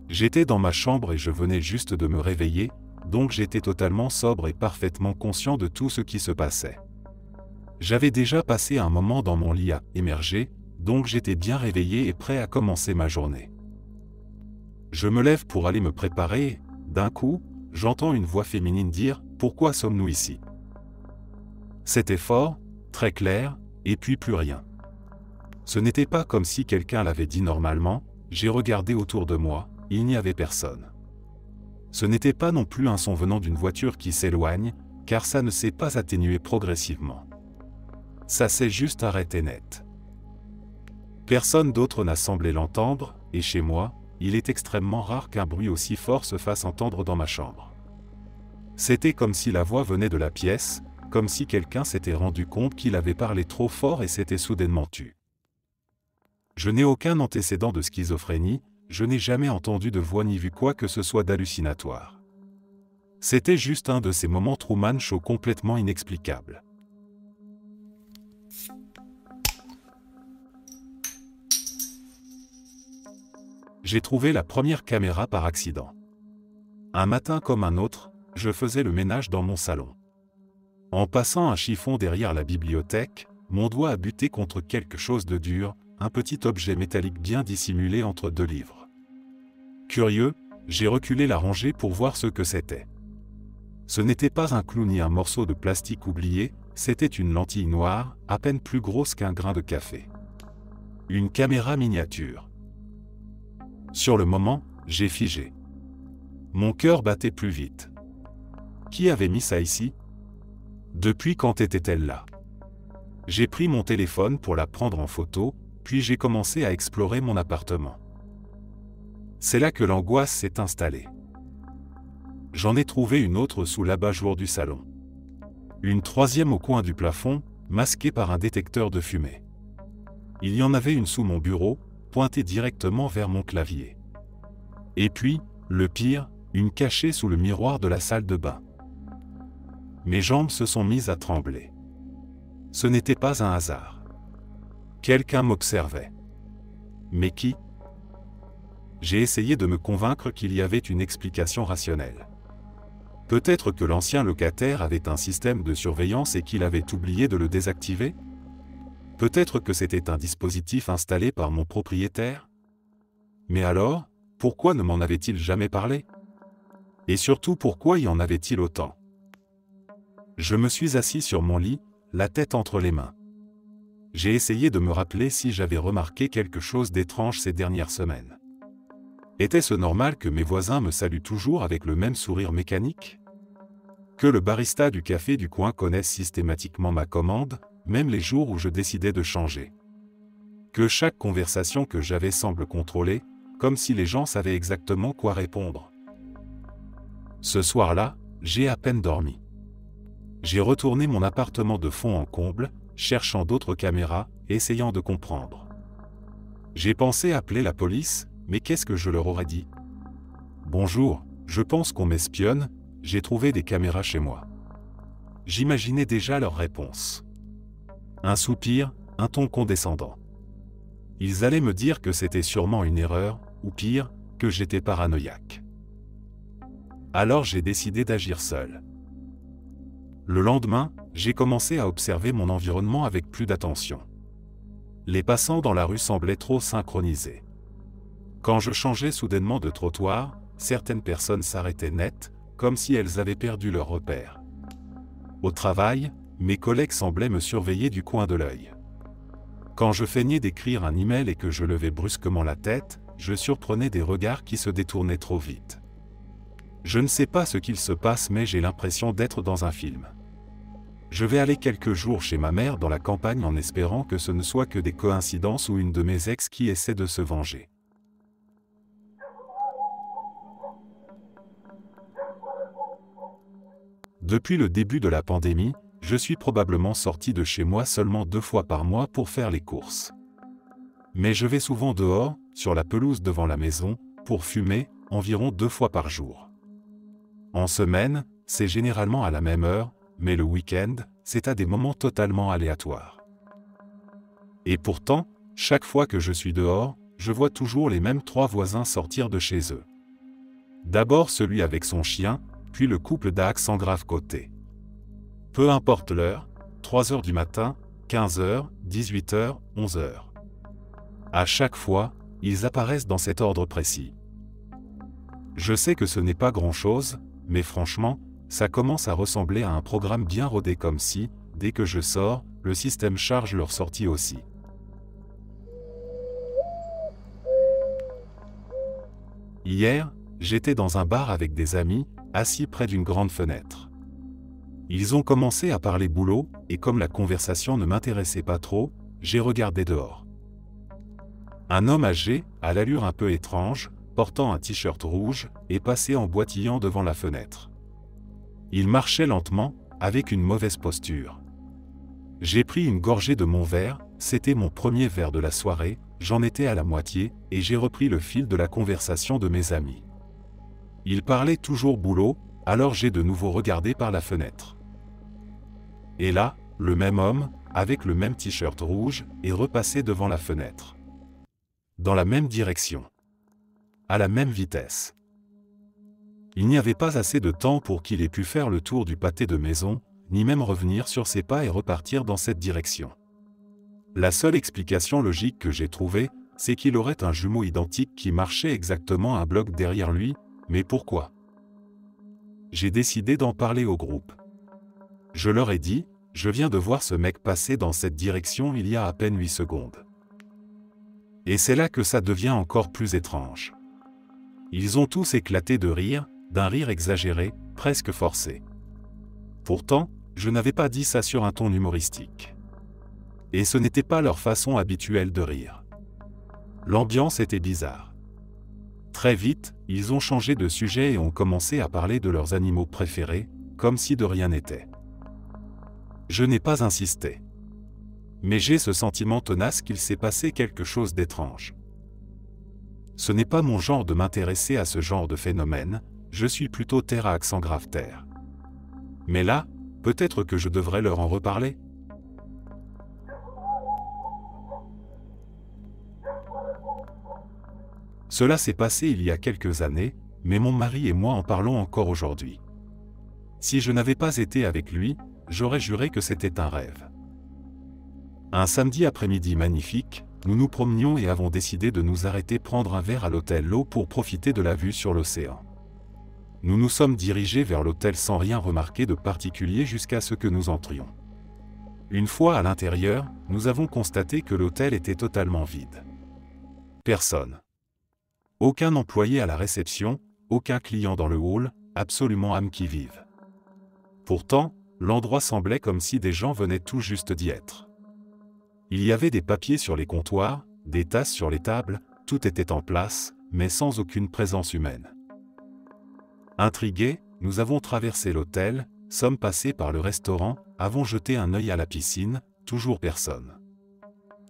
[SPEAKER 1] J'étais dans ma chambre et je venais juste de me réveiller, donc j'étais totalement sobre et parfaitement conscient de tout ce qui se passait. J'avais déjà passé un moment dans mon lit à émerger, donc j'étais bien réveillé et prêt à commencer ma journée. Je me lève pour aller me préparer et, d'un coup, j'entends une voix féminine dire « Pourquoi sommes-nous ici ?» C'était fort, très clair, et puis plus rien. Ce n'était pas comme si quelqu'un l'avait dit normalement, j'ai regardé autour de moi, il n'y avait personne. Ce n'était pas non plus un son venant d'une voiture qui s'éloigne, car ça ne s'est pas atténué progressivement. Ça s'est juste arrêté net. Personne d'autre n'a semblé l'entendre, et chez moi, il est extrêmement rare qu'un bruit aussi fort se fasse entendre dans ma chambre. C'était comme si la voix venait de la pièce, comme si quelqu'un s'était rendu compte qu'il avait parlé trop fort et s'était soudainement tu. Je n'ai aucun antécédent de schizophrénie, je n'ai jamais entendu de voix ni vu quoi que ce soit d'hallucinatoire. C'était juste un de ces moments Truman Show complètement inexplicables. J'ai trouvé la première caméra par accident. Un matin comme un autre, je faisais le ménage dans mon salon. En passant un chiffon derrière la bibliothèque, mon doigt a buté contre quelque chose de dur, un petit objet métallique bien dissimulé entre deux livres. Curieux, j'ai reculé la rangée pour voir ce que c'était. Ce n'était pas un clou ni un morceau de plastique oublié, c'était une lentille noire, à peine plus grosse qu'un grain de café. Une caméra miniature. Sur le moment, j'ai figé. Mon cœur battait plus vite. Qui avait mis ça ici? Depuis quand était-elle là? J'ai pris mon téléphone pour la prendre en photo, puis j'ai commencé à explorer mon appartement. C'est là que l'angoisse s'est installée. J'en ai trouvé une autre sous l'abat-jour du salon. Une troisième au coin du plafond, masquée par un détecteur de fumée. Il y en avait une sous mon bureau, pointée directement vers mon clavier. Et puis, le pire, une cachée sous le miroir de la salle de bain. Mes jambes se sont mises à trembler. Ce n'était pas un hasard. Quelqu'un m'observait. Mais qui ? J'ai essayé de me convaincre qu'il y avait une explication rationnelle. Peut-être que l'ancien locataire avait un système de surveillance et qu'il avait oublié de le désactiver ? Peut-être que c'était un dispositif installé par mon propriétaire ? Mais alors, pourquoi ne m'en avait-il jamais parlé ? Et surtout, pourquoi y en avait-il autant ? Je me suis assis sur mon lit, la tête entre les mains. J'ai essayé de me rappeler si j'avais remarqué quelque chose d'étrange ces dernières semaines. Était-ce normal que mes voisins me saluent toujours avec le même sourire mécanique ? Que le barista du café du coin connaisse systématiquement ma commande, même les jours où je décidais de changer. Que chaque conversation que j'avais semble contrôlée, comme si les gens savaient exactement quoi répondre. Ce soir-là, j'ai à peine dormi. J'ai retourné mon appartement de fond en comble, cherchant d'autres caméras, essayant de comprendre. J'ai pensé appeler la police, mais qu'est-ce que je leur aurais dit ? Bonjour, je pense qu'on m'espionne, j'ai trouvé des caméras chez moi. J'imaginais déjà leur réponse. Un soupir, un ton condescendant. Ils allaient me dire que c'était sûrement une erreur, ou pire, que j'étais paranoïaque. Alors j'ai décidé d'agir seul. Le lendemain, j'ai commencé à observer mon environnement avec plus d'attention. Les passants dans la rue semblaient trop synchronisés. Quand je changeais soudainement de trottoir, certaines personnes s'arrêtaient net, comme si elles avaient perdu leur repère. Au travail, mes collègues semblaient me surveiller du coin de l'œil. Quand je feignais d'écrire un email et que je levais brusquement la tête, je surprenais des regards qui se détournaient trop vite. Je ne sais pas ce qu'il se passe, mais j'ai l'impression d'être dans un film. Je vais aller quelques jours chez ma mère dans la campagne en espérant que ce ne soit que des coïncidences ou une de mes ex qui essaie de se venger. Depuis le début de la pandémie, je suis probablement sorti de chez moi seulement 2 fois par mois pour faire les courses. Mais je vais souvent dehors, sur la pelouse devant la maison, pour fumer, environ 2 fois par jour. En semaine, c'est généralement à la même heure, mais le week-end, c'est à des moments totalement aléatoires. Et pourtant, chaque fois que je suis dehors, je vois toujours les mêmes 3 voisins sortir de chez eux. D'abord celui avec son chien, puis le couple d'accent grave côté. Peu importe l'heure, 3 heures du matin, 15 heures, 18 heures, 11 heures. À chaque fois, ils apparaissent dans cet ordre précis. Je sais que ce n'est pas grand-chose, mais franchement, ça commence à ressembler à un programme bien rodé, comme si, dès que je sors, le système charge leur sortie aussi. Hier, j'étais dans un bar avec des amis, assis près d'une grande fenêtre. Ils ont commencé à parler boulot, et comme la conversation ne m'intéressait pas trop, j'ai regardé dehors. Un homme âgé, à l'allure un peu étrange, portant un t-shirt rouge, est passé en boitillant devant la fenêtre. Il marchait lentement, avec une mauvaise posture. J'ai pris une gorgée de mon verre, c'était mon premier verre de la soirée, j'en étais à la moitié, et j'ai repris le fil de la conversation de mes amis. Ils parlaient toujours boulot, alors j'ai de nouveau regardé par la fenêtre. Et là, le même homme, avec le même t-shirt rouge, est repassé devant la fenêtre. Dans la même direction. À la même vitesse. Il n'y avait pas assez de temps pour qu'il ait pu faire le tour du pâté de maison, ni même revenir sur ses pas et repartir dans cette direction. La seule explication logique que j'ai trouvée, c'est qu'il aurait un jumeau identique qui marchait exactement un bloc derrière lui, mais pourquoi ? J'ai décidé d'en parler au groupe. Je leur ai dit, je viens de voir ce mec passer dans cette direction il y a à peine 8 secondes. Et c'est là que ça devient encore plus étrange. Ils ont tous éclaté de rire, d'un rire exagéré, presque forcé. Pourtant, je n'avais pas dit ça sur un ton humoristique. Et ce n'était pas leur façon habituelle de rire. L'ambiance était bizarre. Très vite, ils ont changé de sujet et ont commencé à parler de leurs animaux préférés, comme si de rien n'était. Je n'ai pas insisté. Mais j'ai ce sentiment tenace qu'il s'est passé quelque chose d'étrange. Ce n'est pas mon genre de m'intéresser à ce genre de phénomène, je suis plutôt terre à accent grave terre. Mais là, peut-être que je devrais leur en reparler. Cela s'est passé il y a quelques années, mais mon mari et moi en parlons encore aujourd'hui. Si je n'avais pas été avec lui, j'aurais juré que c'était un rêve. Un samedi après-midi magnifique, nous nous promenions et avons décidé de nous arrêter prendre un verre à l'hôtel L'Eau pour profiter de la vue sur l'océan. Nous nous sommes dirigés vers l'hôtel sans rien remarquer de particulier jusqu'à ce que nous entrions. Une fois à l'intérieur, nous avons constaté que l'hôtel était totalement vide. Personne. Aucun employé à la réception, aucun client dans le hall, absolument âme qui vive. Pourtant, l'endroit semblait comme si des gens venaient tout juste d'y être. Il y avait des papiers sur les comptoirs, des tasses sur les tables, tout était en place, mais sans aucune présence humaine. Intrigués, nous avons traversé l'hôtel, sommes passés par le restaurant, avons jeté un œil à la piscine, toujours personne.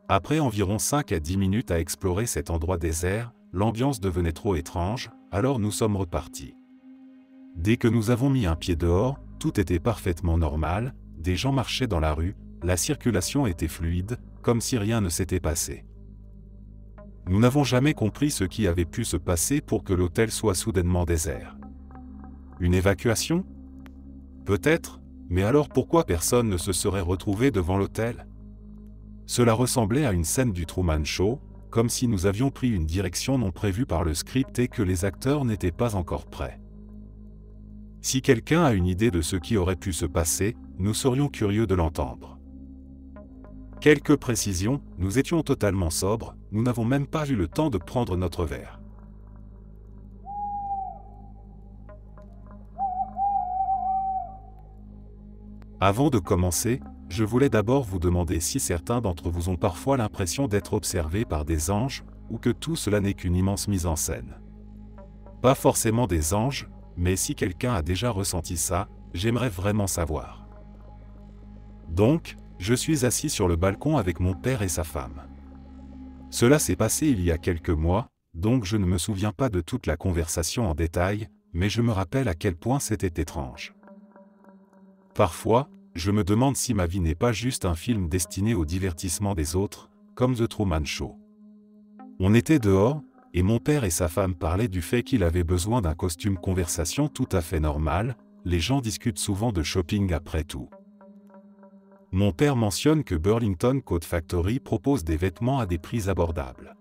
[SPEAKER 1] Après environ 5 à 10 minutes à explorer cet endroit désert, l'ambiance devenait trop étrange, alors nous sommes repartis. Dès que nous avons mis un pied dehors, tout était parfaitement normal, des gens marchaient dans la rue, la circulation était fluide, comme si rien ne s'était passé. Nous n'avons jamais compris ce qui avait pu se passer pour que l'hôtel soit soudainement désert. Une évacuation? Peut-être, mais alors pourquoi personne ne se serait retrouvé devant l'hôtel? Cela ressemblait à une scène du Truman Show, comme si nous avions pris une direction non prévue par le script et que les acteurs n'étaient pas encore prêts. Si quelqu'un a une idée de ce qui aurait pu se passer, nous serions curieux de l'entendre. Quelques précisions, nous étions totalement sobres, nous n'avons même pas eu le temps de prendre notre verre. Avant de commencer, je voulais d'abord vous demander si certains d'entre vous ont parfois l'impression d'être observés par des anges, ou que tout cela n'est qu'une immense mise en scène. Pas forcément des anges, mais si quelqu'un a déjà ressenti ça, j'aimerais vraiment savoir. Donc, je suis assis sur le balcon avec mon père et sa femme. Cela s'est passé il y a quelques mois, donc je ne me souviens pas de toute la conversation en détail, mais je me rappelle à quel point c'était étrange. Parfois, je me demande si ma vie n'est pas juste un film destiné au divertissement des autres, comme The Truman Show. On était dehors, et mon père et sa femme parlaient du fait qu'il avait besoin d'un costume conversation tout à fait normal, les gens discutent souvent de shopping après tout. Mon père mentionne que Burlington Coat Factory propose des vêtements à des prix abordables.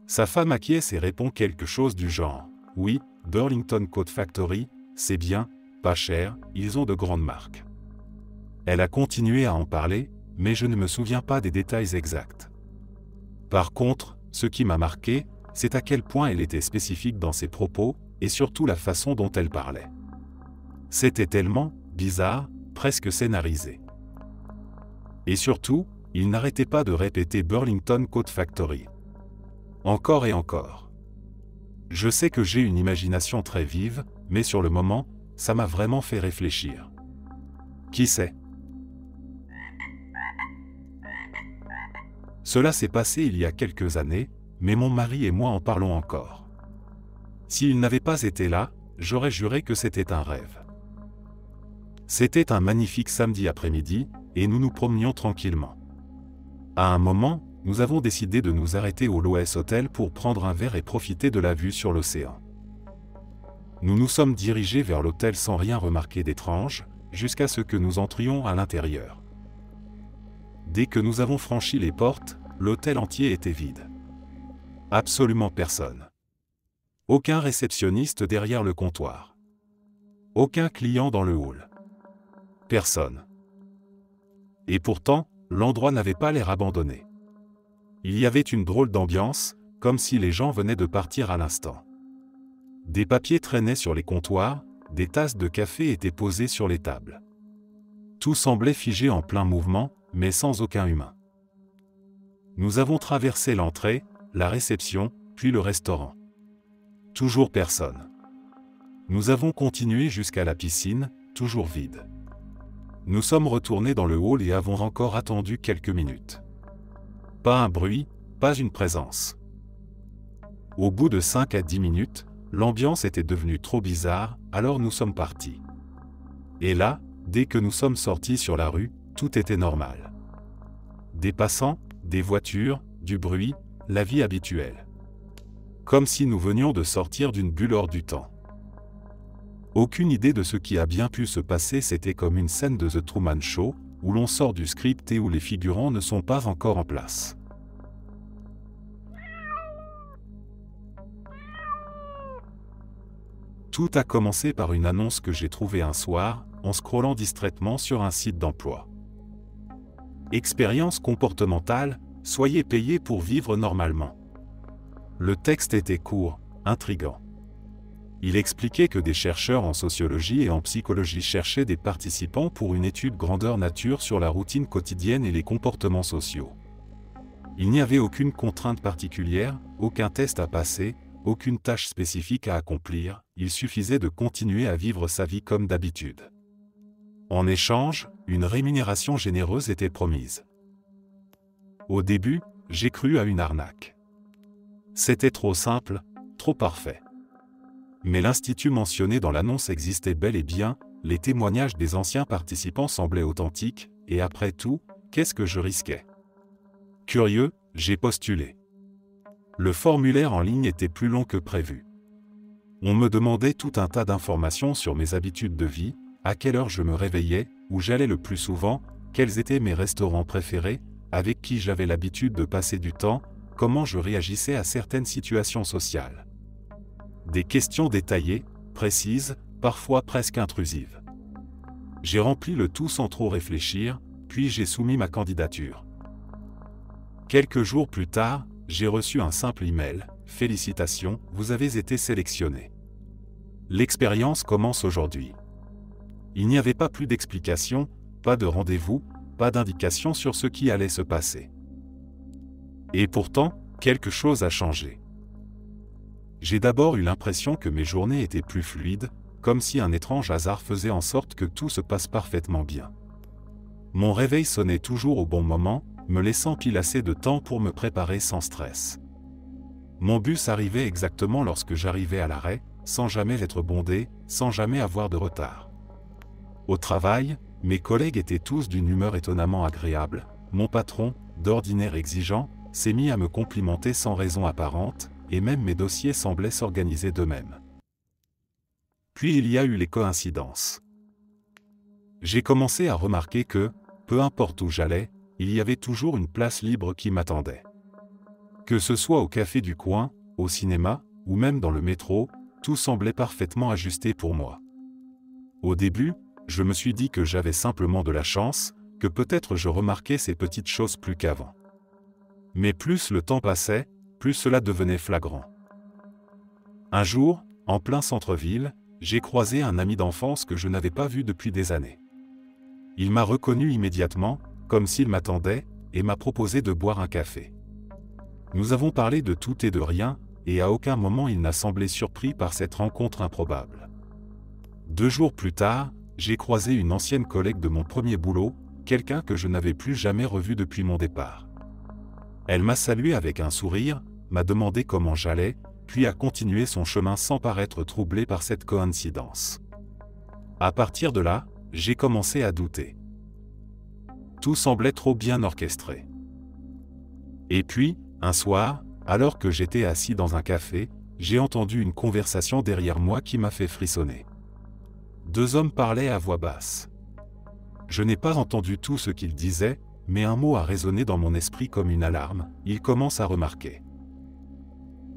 [SPEAKER 1] Sa femme acquiesce et répond quelque chose du genre « Oui, Burlington Coat Factory, c'est bien, pas cher, ils ont de grandes marques. » Elle a continué à en parler, mais je ne me souviens pas des détails exacts. Par contre, ce qui m'a marqué, c'est à quel point elle était spécifique dans ses propos, et surtout la façon dont elle parlait. C'était tellement bizarre, presque scénarisé. Et surtout, il n'arrêtait pas de répéter Burlington Coat Factory. Encore et encore. Je sais que j'ai une imagination très vive, mais sur le moment, ça m'a vraiment fait réfléchir. Qui sait? Cela s'est passé il y a quelques années, mais mon mari et moi en parlons encore. S'il n'avait pas été là, j'aurais juré que c'était un rêve. C'était un magnifique samedi après-midi, et nous nous promenions tranquillement. À un moment, nous avons décidé de nous arrêter au Loess Hotel pour prendre un verre et profiter de la vue sur l'océan. Nous nous sommes dirigés vers l'hôtel sans rien remarquer d'étrange, jusqu'à ce que nous entrions à l'intérieur. Dès que nous avons franchi les portes, l'hôtel entier était vide. Absolument personne. Aucun réceptionniste derrière le comptoir. Aucun client dans le hall. Personne. Et pourtant, l'endroit n'avait pas l'air abandonné. Il y avait une drôle d'ambiance, comme si les gens venaient de partir à l'instant. Des papiers traînaient sur les comptoirs, des tasses de café étaient posées sur les tables. Tout semblait figé en plein mouvement, mais sans aucun humain. Nous avons traversé l'entrée, la réception, puis le restaurant. Toujours personne. Nous avons continué jusqu'à la piscine, toujours vide. Nous sommes retournés dans le hall et avons encore attendu quelques minutes. Pas un bruit, pas une présence. Au bout de 5 à 10 minutes, l'ambiance était devenue trop bizarre, alors nous sommes partis. Et là, dès que nous sommes sortis sur la rue, tout était normal. Des passants, des voitures, du bruit, la vie habituelle. Comme si nous venions de sortir d'une bulle hors du temps. Aucune idée de ce qui a bien pu se passer, c'était comme une scène de The Truman Show, où l'on sort du script et où les figurants ne sont pas encore en place. Tout a commencé par une annonce que j'ai trouvée un soir, en scrollant distraitement sur un site d'emploi. Expérience comportementale, soyez payé pour vivre normalement. Le texte était court, intriguant. Il expliquait que des chercheurs en sociologie et en psychologie cherchaient des participants pour une étude grandeur nature sur la routine quotidienne et les comportements sociaux. Il n'y avait aucune contrainte particulière, aucun test à passer, aucune tâche spécifique à accomplir, il suffisait de continuer à vivre sa vie comme d'habitude. En échange, une rémunération généreuse était promise. Au début, j'ai cru à une arnaque. C'était trop simple, trop parfait. Mais l'institut mentionné dans l'annonce existait bel et bien, les témoignages des anciens participants semblaient authentiques, et après tout, qu'est-ce que je risquais? Curieux, j'ai postulé. Le formulaire en ligne était plus long que prévu. On me demandait tout un tas d'informations sur mes habitudes de vie, à quelle heure je me réveillais, où j'allais le plus souvent, quels étaient mes restaurants préférés, avec qui j'avais l'habitude de passer du temps, comment je réagissais à certaines situations sociales. Des questions détaillées, précises, parfois presque intrusives. J'ai rempli le tout sans trop réfléchir, puis j'ai soumis ma candidature. Quelques jours plus tard, j'ai reçu un simple email. Félicitations, vous avez été sélectionné. L'expérience commence aujourd'hui. Il n'y avait pas plus d'explications, pas de rendez-vous, pas d'indication sur ce qui allait se passer. Et pourtant, quelque chose a changé. J'ai d'abord eu l'impression que mes journées étaient plus fluides, comme si un étrange hasard faisait en sorte que tout se passe parfaitement bien. Mon réveil sonnait toujours au bon moment, me laissant pile assez de temps pour me préparer sans stress. Mon bus arrivait exactement lorsque j'arrivais à l'arrêt, sans jamais être bondé, sans jamais avoir de retard. Au travail, mes collègues étaient tous d'une humeur étonnamment agréable, mon patron, d'ordinaire exigeant, s'est mis à me complimenter sans raison apparente, et même mes dossiers semblaient s'organiser d'eux-mêmes. Puis il y a eu les coïncidences. J'ai commencé à remarquer que, peu importe où j'allais, il y avait toujours une place libre qui m'attendait. Que ce soit au café du coin, au cinéma, ou même dans le métro, tout semblait parfaitement ajusté pour moi. Au début, je me suis dit que j'avais simplement de la chance, que peut-être je remarquais ces petites choses plus qu'avant. Mais plus le temps passait, plus cela devenait flagrant. Un jour, en plein centre-ville, j'ai croisé un ami d'enfance que je n'avais pas vu depuis des années. Il m'a reconnu immédiatement, comme s'il m'attendait, et m'a proposé de boire un café. Nous avons parlé de tout et de rien, et à aucun moment il n'a semblé surpris par cette rencontre improbable. 2 jours plus tard, j'ai croisé une ancienne collègue de mon premier boulot, quelqu'un que je n'avais plus jamais revu depuis mon départ. Elle m'a salué avec un sourire, m'a demandé comment j'allais, puis a continué son chemin sans paraître troublée par cette coïncidence. À partir de là, j'ai commencé à douter. Tout semblait trop bien orchestré. Et puis, un soir, alors que j'étais assis dans un café, j'ai entendu une conversation derrière moi qui m'a fait frissonner. 2 hommes parlaient à voix basse. Je n'ai pas entendu tout ce qu'ils disaient, mais un mot a résonné dans mon esprit comme une alarme, ils commencent à remarquer.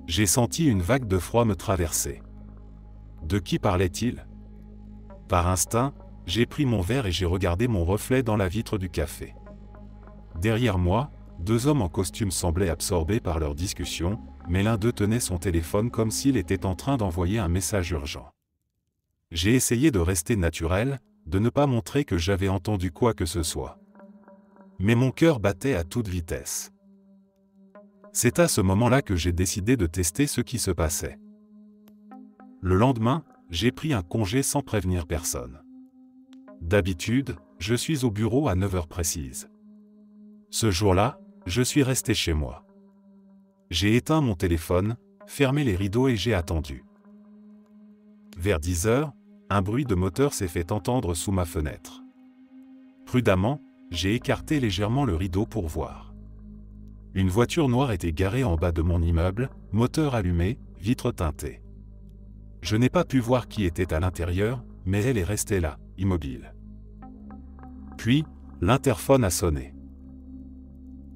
[SPEAKER 1] J'ai senti une vague de froid me traverser. De qui parlaient-ils? Par instinct, j'ai pris mon verre et j'ai regardé mon reflet dans la vitre du café. Derrière moi, 2 hommes en costume semblaient absorbés par leur discussion, mais l'un d'eux tenait son téléphone comme s'il était en train d'envoyer un message urgent. J'ai essayé de rester naturel, de ne pas montrer que j'avais entendu quoi que ce soit. Mais mon cœur battait à toute vitesse. C'est à ce moment-là que j'ai décidé de tester ce qui se passait. Le lendemain, j'ai pris un congé sans prévenir personne. D'habitude, je suis au bureau à 9 heures précises. Ce jour-là, je suis resté chez moi. J'ai éteint mon téléphone, fermé les rideaux et j'ai attendu. Vers 10 heures, un bruit de moteur s'est fait entendre sous ma fenêtre. Prudemment, j'ai écarté légèrement le rideau pour voir. Une voiture noire était garée en bas de mon immeuble, moteur allumé, vitres teintées. Je n'ai pas pu voir qui était à l'intérieur, mais elle est restée là, immobile. Puis, l'interphone a sonné.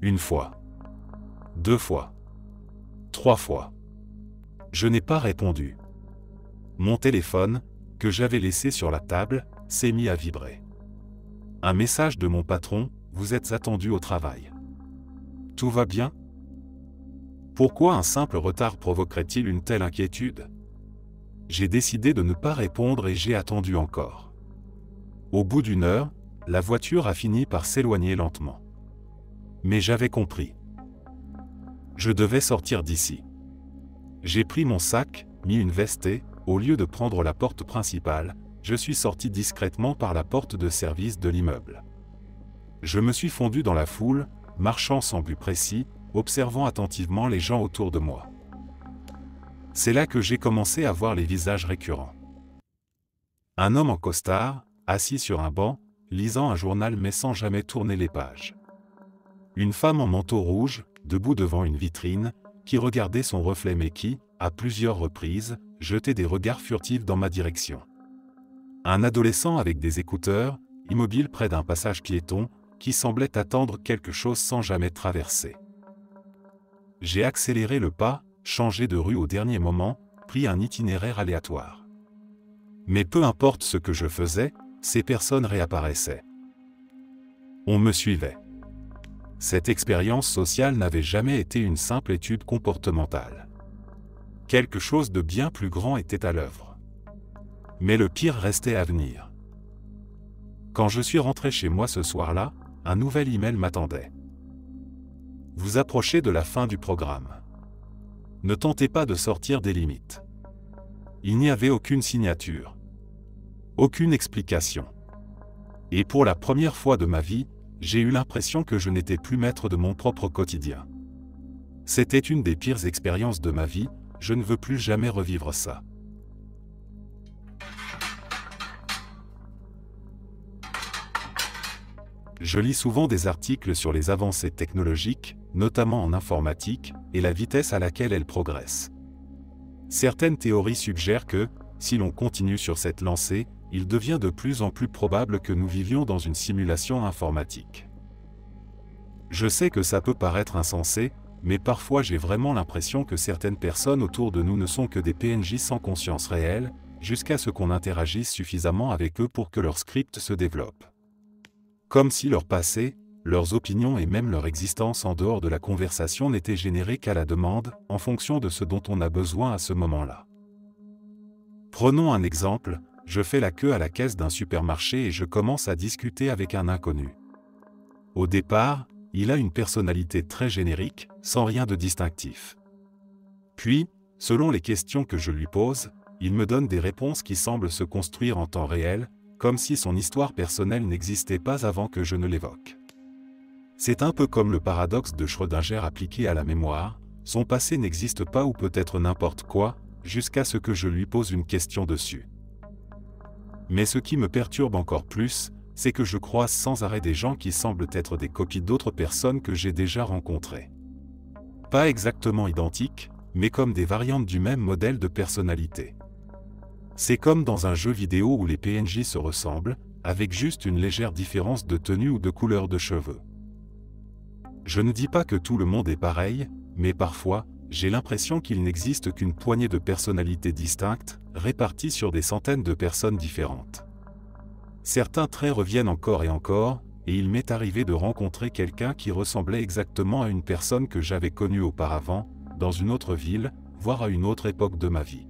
[SPEAKER 1] Une fois. 2 fois. 3 fois. Je n'ai pas répondu. Mon téléphone, que j'avais laissé sur la table, s'est mis à vibrer. Un message de mon patron, vous êtes attendu au travail. Tout va bien? Pourquoi un simple retard provoquerait-il une telle inquiétude? J'ai décidé de ne pas répondre et j'ai attendu encore. Au bout d'1 heure, la voiture a fini par s'éloigner lentement. Mais j'avais compris. Je devais sortir d'ici. J'ai pris mon sac, mis une veste et, au lieu de prendre la porte principale, je suis sorti discrètement par la porte de service de l'immeuble. Je me suis fondu dans la foule, marchant sans but précis, observant attentivement les gens autour de moi. C'est là que j'ai commencé à voir les visages récurrents. Un homme en costard, assis sur un banc, lisant un journal mais sans jamais tourner les pages. Une femme en manteau rouge, debout devant une vitrine, qui regardait son reflet mais qui, à plusieurs reprises, jetait des regards furtifs dans ma direction. Un adolescent avec des écouteurs, immobile près d'un passage piéton, qui semblait attendre quelque chose sans jamais traverser. J'ai accéléré le pas, changé de rue au dernier moment, pris un itinéraire aléatoire. Mais peu importe ce que je faisais, ces personnes réapparaissaient. On me suivait. Cette expérience sociale n'avait jamais été une simple étude comportementale. Quelque chose de bien plus grand était à l'œuvre. Mais le pire restait à venir. Quand je suis rentré chez moi ce soir-là, un nouvel email m'attendait. Vous approchez de la fin du programme. Ne tentez pas de sortir des limites. Il n'y avait aucune signature. Aucune explication. Et pour la première fois de ma vie, j'ai eu l'impression que je n'étais plus maître de mon propre quotidien. C'était une des pires expériences de ma vie, je ne veux plus jamais revivre ça. Je lis souvent des articles sur les avancées technologiques, notamment en informatique, et la vitesse à laquelle elles progressent. Certaines théories suggèrent que, si l'on continue sur cette lancée, il devient de plus en plus probable que nous vivions dans une simulation informatique. Je sais que ça peut paraître insensé, mais parfois j'ai vraiment l'impression que certaines personnes autour de nous ne sont que des PNJ sans conscience réelle, jusqu'à ce qu'on interagisse suffisamment avec eux pour que leur script se développe. Comme si leur passé, leurs opinions et même leur existence en dehors de la conversation n'étaient générées qu'à la demande, en fonction de ce dont on a besoin à ce moment-là. Prenons un exemple, je fais la queue à la caisse d'un supermarché et je commence à discuter avec un inconnu. Au départ, il a une personnalité très générique, sans rien de distinctif. Puis, selon les questions que je lui pose, il me donne des réponses qui semblent se construire en temps réel, comme si son histoire personnelle n'existait pas avant que je ne l'évoque. C'est un peu comme le paradoxe de Schrödinger appliqué à la mémoire, son passé n'existe pas ou peut-être n'importe quoi, jusqu'à ce que je lui pose une question dessus. Mais ce qui me perturbe encore plus, c'est que je croise sans arrêt des gens qui semblent être des copies d'autres personnes que j'ai déjà rencontrées. Pas exactement identiques, mais comme des variantes du même modèle de personnalité. C'est comme dans un jeu vidéo où les PNJ se ressemblent, avec juste une légère différence de tenue ou de couleur de cheveux. Je ne dis pas que tout le monde est pareil, mais parfois, j'ai l'impression qu'il n'existe qu'une poignée de personnalités distinctes, réparties sur des centaines de personnes différentes. Certains traits reviennent encore et encore, et il m'est arrivé de rencontrer quelqu'un qui ressemblait exactement à une personne que j'avais connue auparavant, dans une autre ville, voire à une autre époque de ma vie.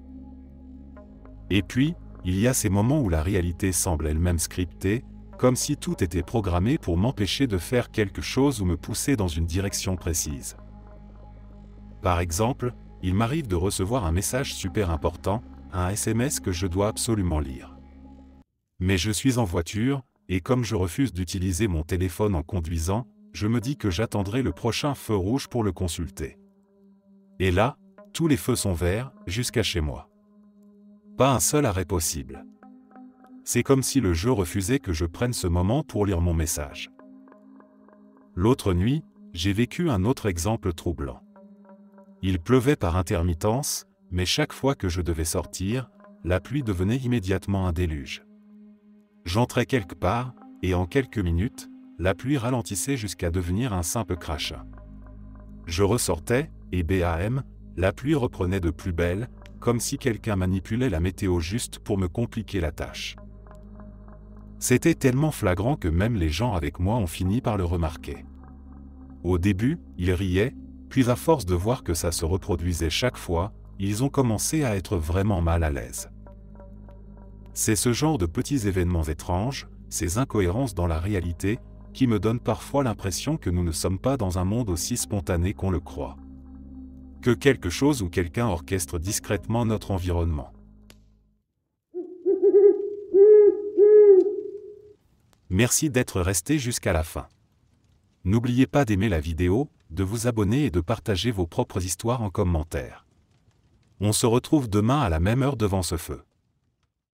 [SPEAKER 1] Et puis, il y a ces moments où la réalité semble elle-même scriptée, comme si tout était programmé pour m'empêcher de faire quelque chose ou me pousser dans une direction précise. Par exemple, il m'arrive de recevoir un message super important, un SMS que je dois absolument lire. Mais je suis en voiture, et comme je refuse d'utiliser mon téléphone en conduisant, je me dis que j'attendrai le prochain feu rouge pour le consulter. Et là, tous les feux sont verts, jusqu'à chez moi. Pas un seul arrêt possible. C'est comme si le jeu refusait que je prenne ce moment pour lire mon message. L'autre nuit, j'ai vécu un autre exemple troublant. Il pleuvait par intermittence, mais chaque fois que je devais sortir, la pluie devenait immédiatement un déluge. J'entrais quelque part, et en quelques minutes, la pluie ralentissait jusqu'à devenir un simple crachat. Je ressortais, et bam, la pluie reprenait de plus belle, comme si quelqu'un manipulait la météo juste pour me compliquer la tâche. C'était tellement flagrant que même les gens avec moi ont fini par le remarquer. Au début, ils riaient, puis à force de voir que ça se reproduisait chaque fois, ils ont commencé à être vraiment mal à l'aise. C'est ce genre de petits événements étranges, ces incohérences dans la réalité, qui me donnent parfois l'impression que nous ne sommes pas dans un monde aussi spontané qu'on le croit. Que quelque chose ou quelqu'un orchestre discrètement notre environnement. Merci d'être resté jusqu'à la fin. N'oubliez pas d'aimer la vidéo, de vous abonner et de partager vos propres histoires en commentaire. On se retrouve demain à la même heure devant ce feu.